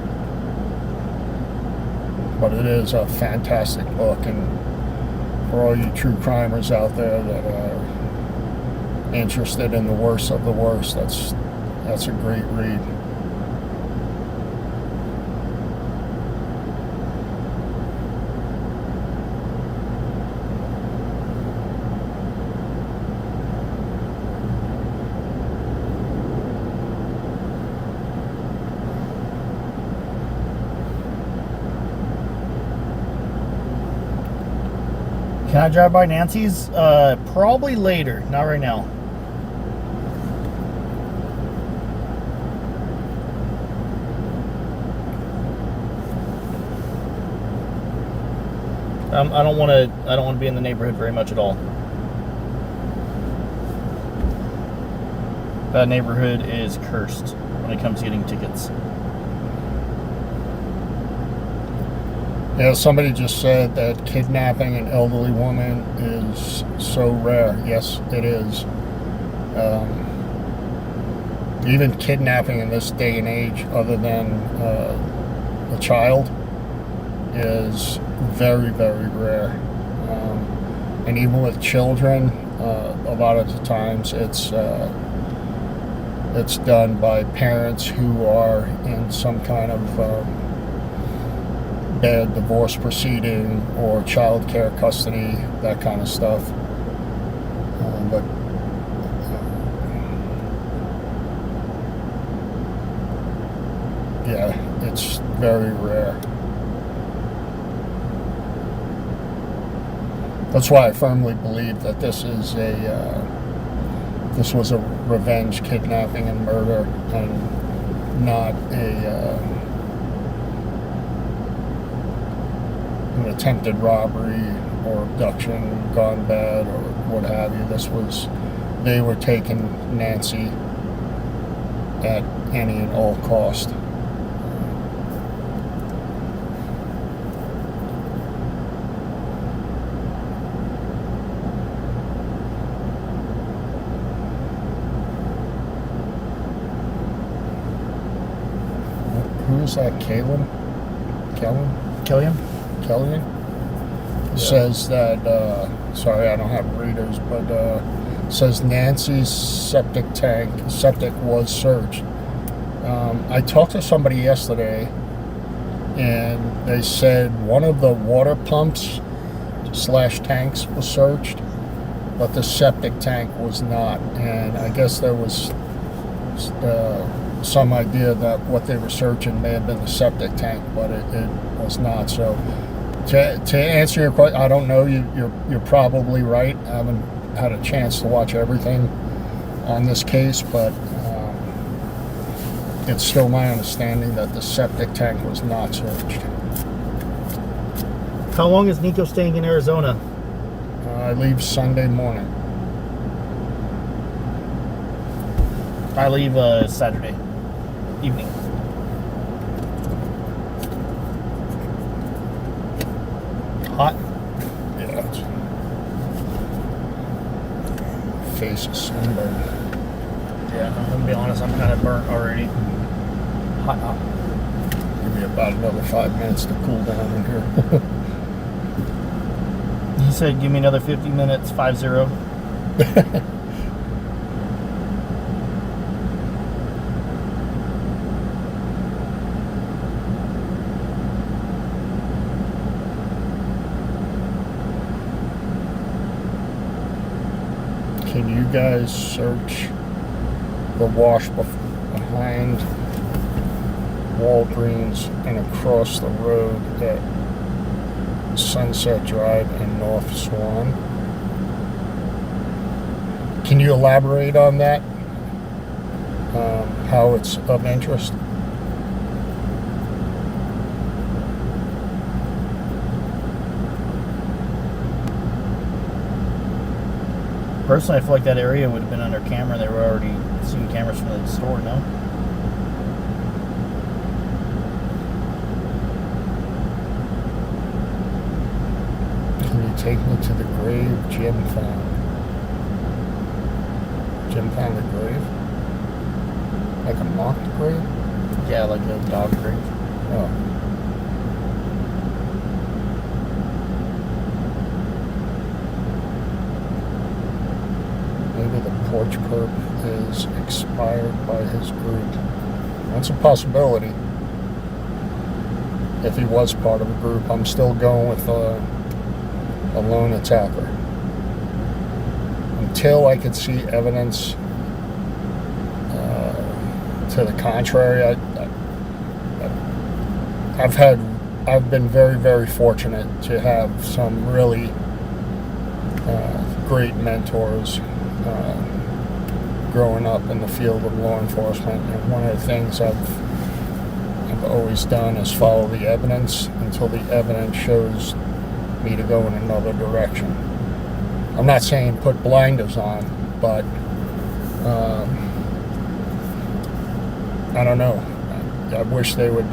But it is a fantastic book, and for all you true crimers out there that are interested in the worst of the worst, that's a great read. Can I drive by Nancy's? Probably later, not right now. I don't want to be in the neighborhood very much at all. That neighborhood is cursed when it comes to getting tickets. Yeah, somebody just said that kidnapping an elderly woman is so rare. Yes, it is. Even kidnapping in this day and age, other than a child, is very, very rare. And even with children, a lot of the times it's done by parents who are in some kind of bad divorce proceeding or child care custody, that kind of stuff. But yeah, it's very rare. That's why I firmly believe that this is this was a revenge kidnapping and murder, and not an attempted robbery or abduction gone bad or what have you. They were taking Nancy at any and all cost. Who is that? Kellen? Killian? Kellyan? Says that, sorry, I don't have readers, but says Nancy's septic was searched. I talked to somebody yesterday, and they said one of the water pumps / tanks was searched, but the septic tank was not. And I guess there was some idea that what they were searching may have been the septic tank, but it was not. So to answer your question, I don't know. You're probably right. I haven't had a chance to watch everything on this case, but it's still my understanding that the septic tank was not searched. How long is Nico staying in Arizona? I leave Sunday morning. I leave Saturday evening. Hot? Yeah. Face is sunburned. Yeah, I'm gonna be honest, I'm kind of burnt already. Hot. Give me about another 5 minutes to cool down in here. He said, give me another 50 minutes, 5-0. Can you guys search the wash behind Walgreens and across the road at Sunset Drive and North Swan? Can you elaborate on that? How it's of interest? Personally, I feel like that area would have been under camera. They were already seeing cameras from the store, no? Can you take me to the grave Jim found? Jim found the grave? Like a mocked grave? Yeah, like a dog grave. Oh. Maybe the porch perp is expired by his group. That's a possibility. If he was part of a group, I'm still going with a lone attacker. Until I could see evidence to the contrary, I've been very, very fortunate to have some really great mentors growing up in the field of law enforcement, and one of the things I've always done is follow the evidence until the evidence shows me to go in another direction. I'm not saying put blinders on, but I don't know. I wish they would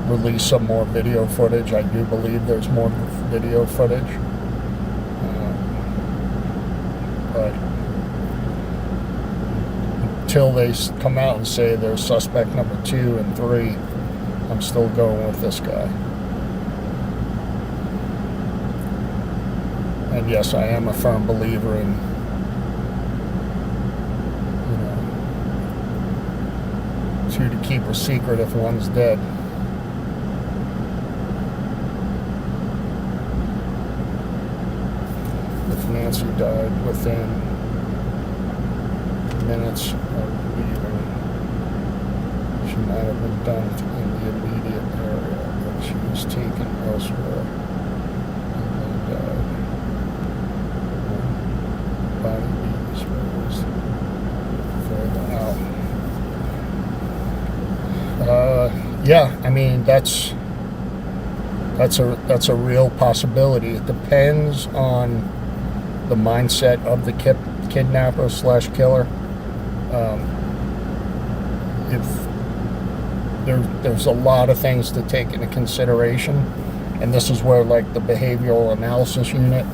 release some more video footage. I do believe there's more video footage. But until they come out and say they're suspect number 2 and 3, I'm still going with this guy. And yes, I am a firm believer in, you know, 2 to keep a secret if one's dead. If Nancy died within minutes of leaving, she might have been dumped in the immediate area, but she was taken elsewhere and then died. Body being disposed further out. Yeah, I mean that's a real possibility. It depends on the mindset of the kidnapper / killer. If there's a lot of things to take into consideration, and this is where like the behavioral analysis unit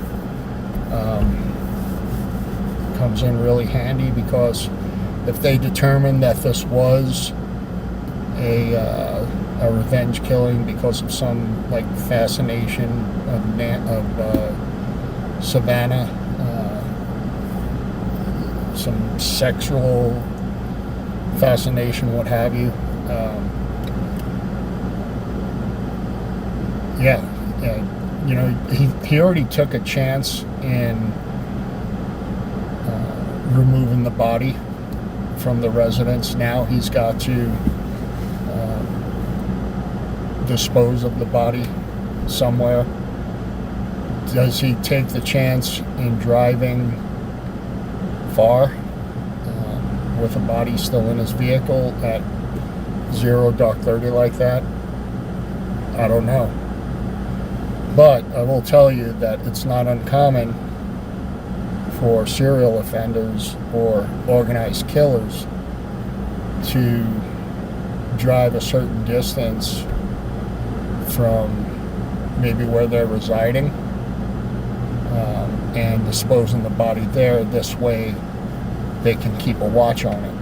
comes in really handy, because if they determine that this was a revenge killing because of some like fascination of Savannah, some sexual fascination, what have you, you know, he already took a chance in removing the body from the residence. Now he's got to dispose of the body somewhere. Does he take the chance in driving far with a body still in his vehicle at 0 dark 30 like that? I don't know. But I will tell you that it's not uncommon for serial offenders or organized killers to drive a certain distance from maybe where they're residing and disposing the body there. This way they can keep a watch on it.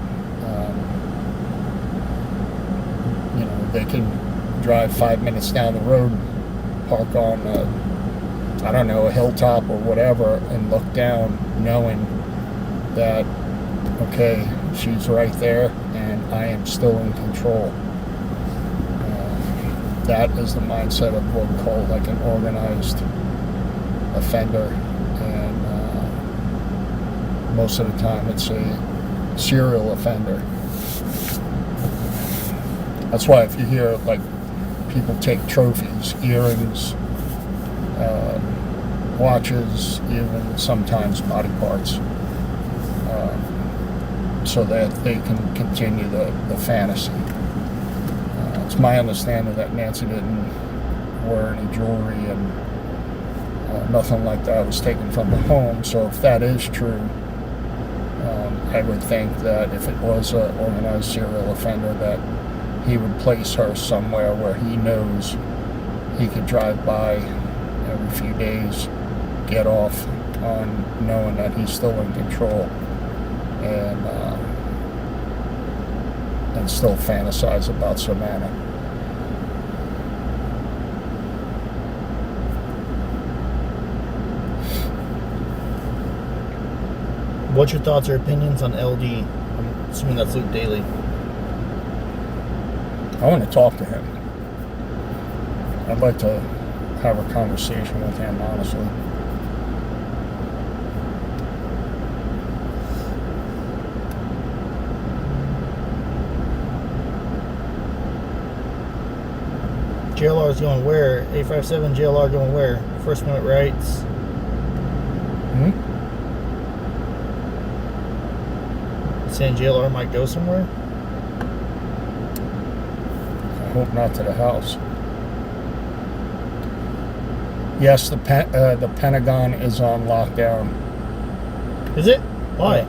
You know, they can drive 5 minutes down the road, park on I don't know, a hilltop or whatever, and look down knowing that, okay, she's right there and I am still in control. That is the mindset of what we call like an organized offender, and most of the time it's a serial offender. That's why if you hear like people take trophies, earrings, watches, even sometimes body parts, so that they can continue the fantasy. It's my understanding that Nancy didn't wear any jewelry and nothing like that was taken from the home. So if that is true, I would think that if it was an organized serial offender, that he would place her somewhere where he knows he could drive by every few days, get off on knowing that he's still in control, and still fantasize about Savannah. What's your thoughts or opinions on LD? I'm assuming that's Luke Daly. I want to talk to him. I'd like to have a conversation with him, honestly. JLR's going where? 857 JLR going where? First minute rights. Saying JLR might go somewhere? I hope not to the house. Yes, the Pentagon is on lockdown. Is it? Why?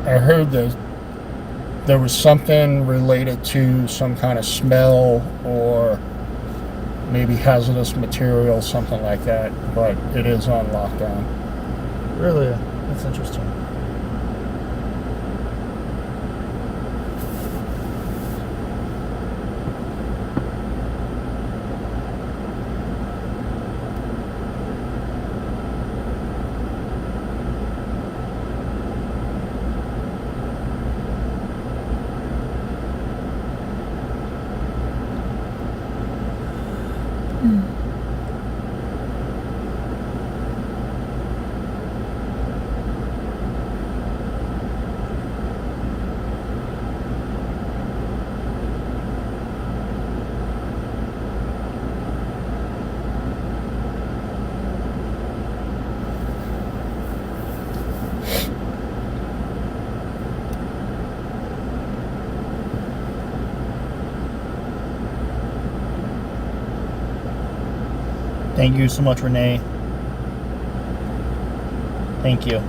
I heard that there was something related to some kind of smell or maybe hazardous material, something like that, but it is on lockdown. Really? That's interesting. Thank you so much, Renee. Thank you.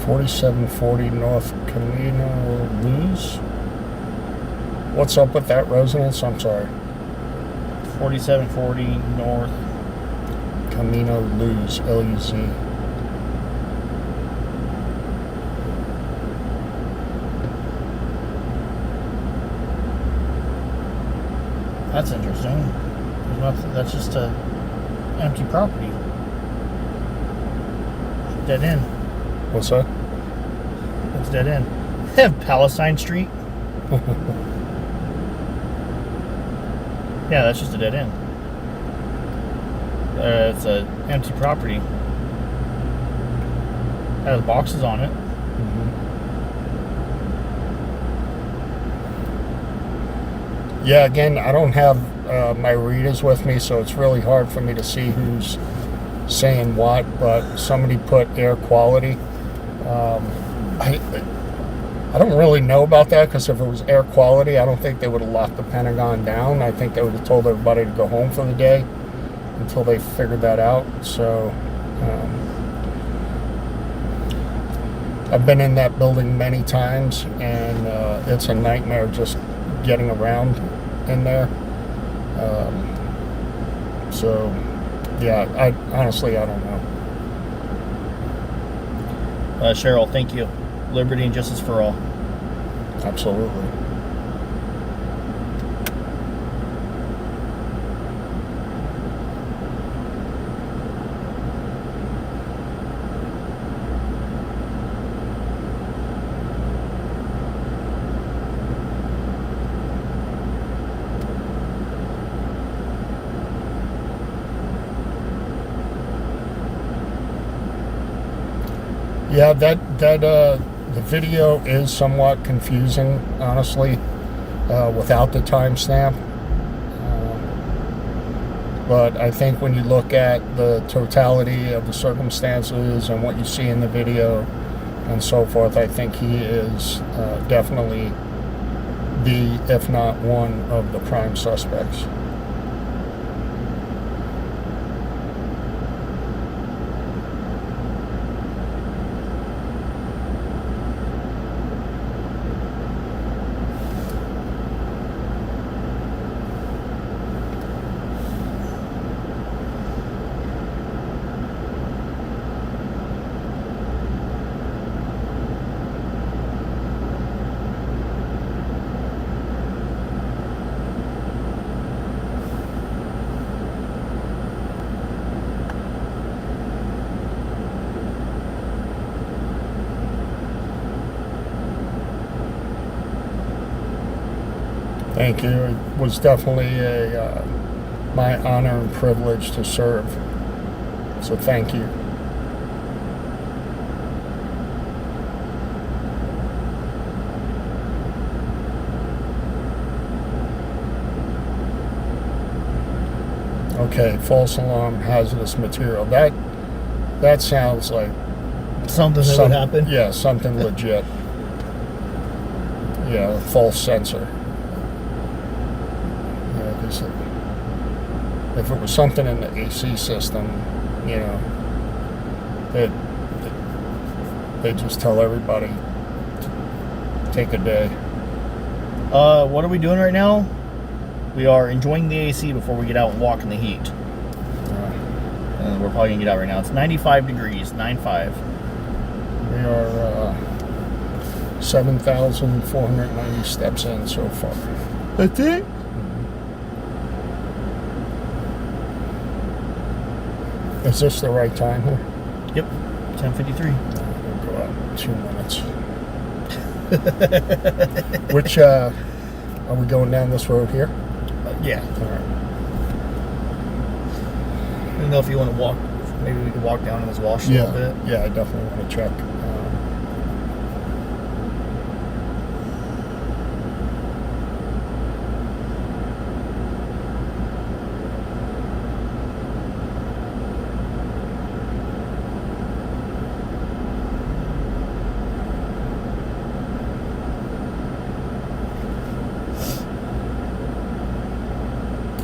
$47.40 North Camino Luz. What's up with that residence? I'm sorry. 4740 North. Camino Luz, L-U-Z. That's interesting. There's nothing, that's just a empty property. Dead end. What's that? It's dead end. Palestine Street. Yeah, that's just a dead end. It's an empty property. Has boxes on it. Yeah, again, I don't have my readers with me, so it's really hard for me to see who's saying what, but somebody put air quality. I don't really know about that, because if it was air quality, I don't think they would have locked the Pentagon down. I think they would have told everybody to go home for the day until they figured that out. So I've been in that building many times, and it's a nightmare just getting around in there. So yeah, I honestly, I don't know. Cheryl, thank you. Liberty and justice for all. Absolutely. Yeah, the video is somewhat confusing, honestly, without the timestamp. But I think when you look at the totality of the circumstances and what you see in the video and so forth, I think he is definitely the, if not one, of the prime suspects. Thank you. It was definitely my honor and privilege to serve. So thank you. Okay, false alarm, hazardous material. That sounds like something that would happen. Yeah, something legit. Yeah, a false sensor. Yeah, because if it was something in the AC system, you know, they just tell everybody to take a day. What are we doing right now? We are enjoying the AC before we get out and walk in the heat. And we're probably gonna get out right now. It's 95 degrees, 95. We are 7,490 steps in so far. That's it? Is this the right time here? Yep, 10:53. We'll go out in 2 minutes. Which, are we going down this road here? Yeah. All right. I don't know if you want to walk. Maybe we could walk down in this wash a little bit. Yeah, I definitely want to check.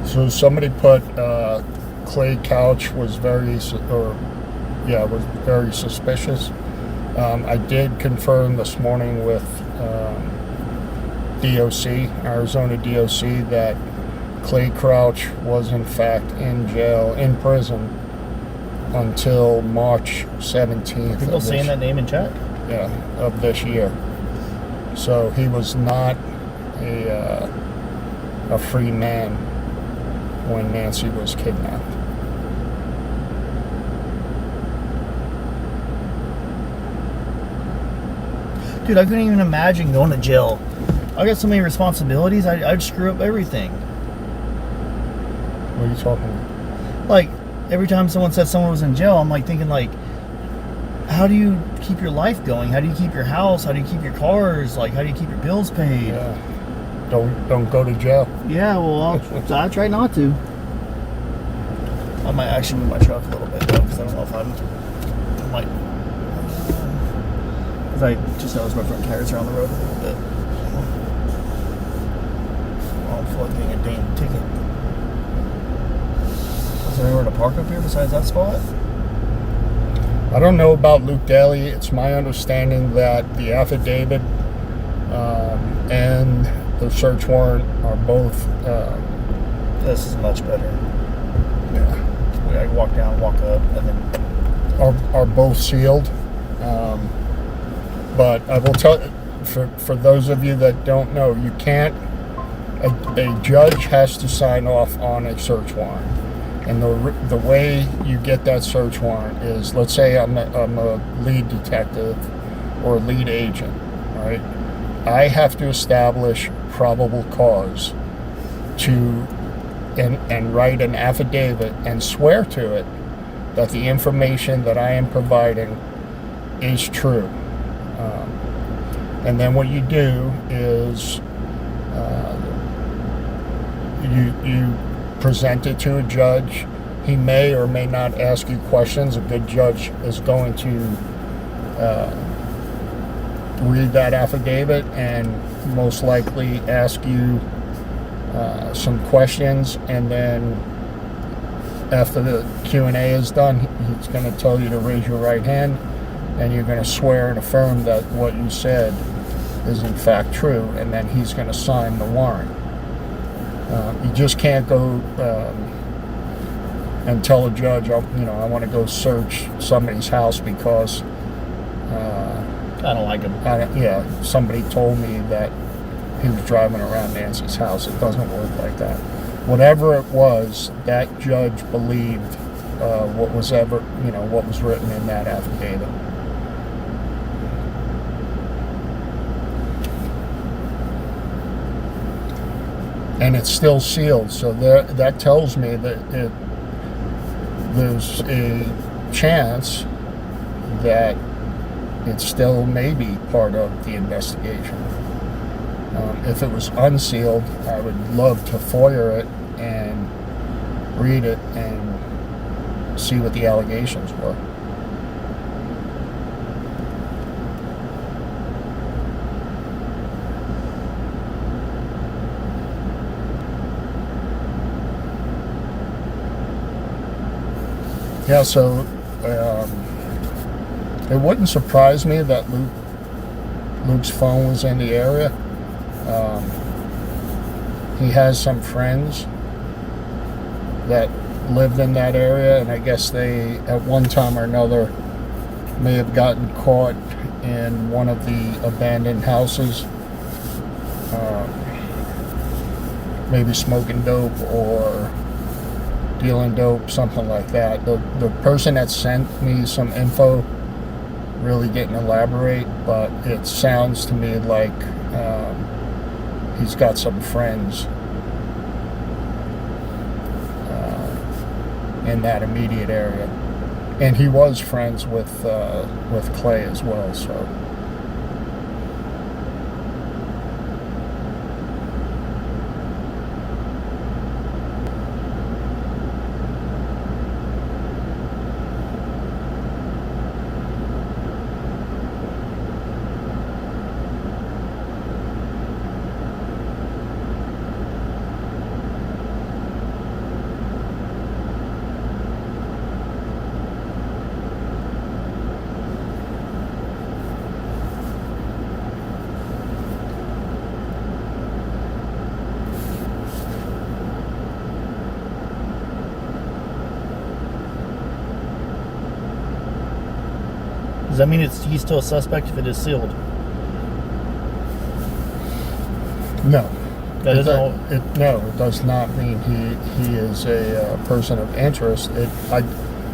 So somebody put clay couch was very suspicious. I did confirm this morning with DOC, Arizona DOC, that Clay Crouch was in fact in prison until March 17th. Are people saying that name in chat? Yeah, of this year. So he was not a free man when Nancy was kidnapped. Dude, I couldn't even imagine going to jail. I got so many responsibilities, I'd screw up everything. What are you talking about? Like, every time someone said someone was in jail, I'm like thinking like, how do you keep your life going? How do you keep your house? How do you keep your cars? Like, how do you keep your bills paid? Yeah. Don't go to jail. Yeah, well, I try not to. I might actually move my truck a little bit though, because I don't know if I might. Because I just noticed my front tires are on the road a little bit. Oh, I'm getting a dang ticket. Is there anywhere to park up here besides that spot? I don't know about Luke Daly. It's my understanding that the affidavit and the search warrant are both. This is much better. Yeah. I can walk down, walk up, and then. Are both sealed. But I will tell, for those of you that don't know, you can't. A judge has to sign off on a search warrant, and the way you get that search warrant is, let's say I'm a lead detective or a lead agent, right? I have to establish probable cause and write an affidavit and swear to it that the information that I am providing is true. And then what you do is you present it to a judge. He may or may not ask you questions. A good judge is going to read that affidavit and most likely ask you some questions, and then after the Q&A is done, he's going to tell you to raise your right hand, and you're going to swear and affirm that what you said is in fact true, and then he's going to sign the warrant. You just can't go and tell a judge, I want to go search somebody's house because I don't like him. Somebody told me that he was driving around Nancy's house. It doesn't work like that. Whatever it was, that judge believed what was written in that affidavit. And it's still sealed, so that tells me that there's a chance that it still may be part of the investigation. If it was unsealed, I would love to FOIA it and read it and see what the allegations were. Yeah, so it wouldn't surprise me that Luke's phone was in the area. He has some friends that lived in that area, and I guess they, at one time or another, may have gotten caught in one of the abandoned houses, maybe smoking dope or dealing dope, something like that. The person that sent me some info really didn't elaborate, but it sounds to me like he's got some friends in that immediate area, and he was friends with Clay as well. So. Does that mean he's still a suspect if it is sealed? No. That isn't all. No, it does not mean he is a person of interest.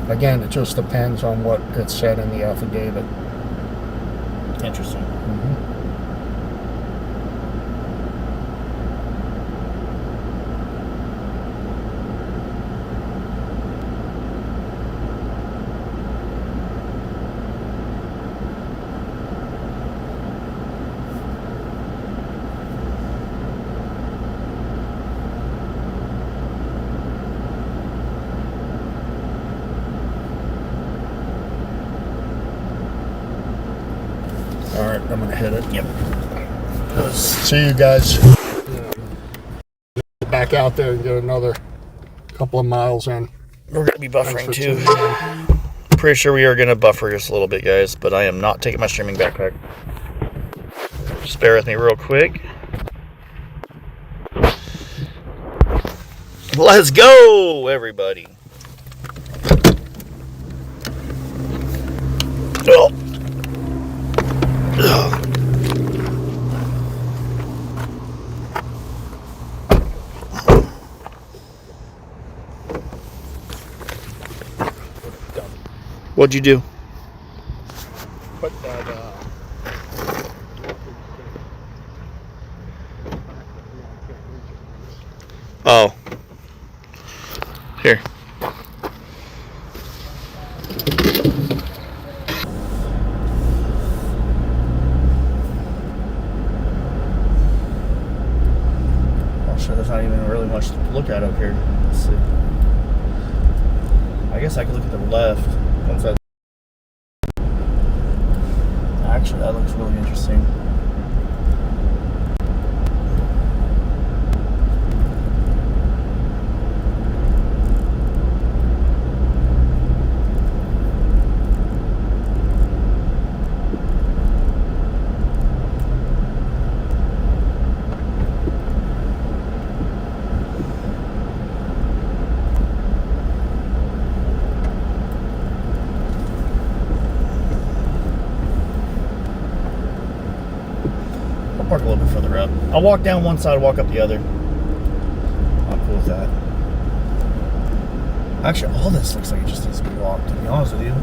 Again, it just depends on what it said in the affidavit. Interesting. Mm-hmm. All right, I'm gonna hit it. Yep. See you guys. Back out there and get another couple of miles in. We're going to be buffering too. tuning Pretty sure we are going to buffer just a little bit, guys, but I am not taking my streaming backpack. Just bear with me real quick. Let's go, everybody. Oh. Ugh. What'd you do? Put that. Oh. Here. Oh shit, there's not even really much to look at up here. Let's see. I guess I could look at the left. Once that. Actually, that looks really interesting. Park a little bit further up. I'll walk down one side, walk up the other. I'm cool with that. Actually, all this looks like it just needs to be walked, to be honest with you.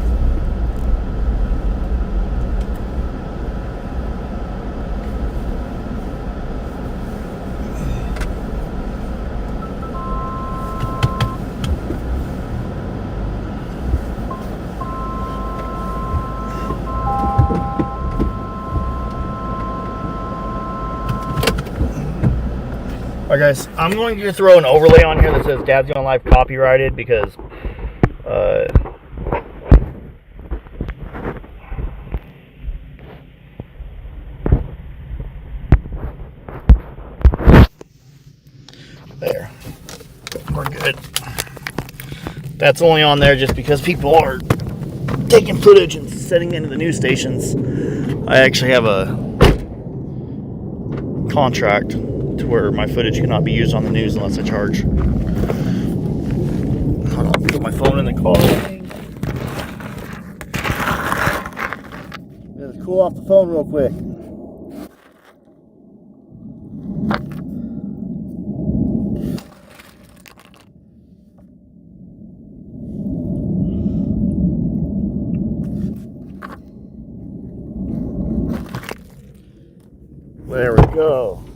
Alright guys, I'm going to throw an overlay on here that says Dad's Going Live copyrighted because That's only on there just because people are taking footage and sending it into the news stations. I actually have a contract to where my footage cannot be used on the news unless I charge. Hold on, put my phone in the car. Let's cool off the phone real quick. There we go.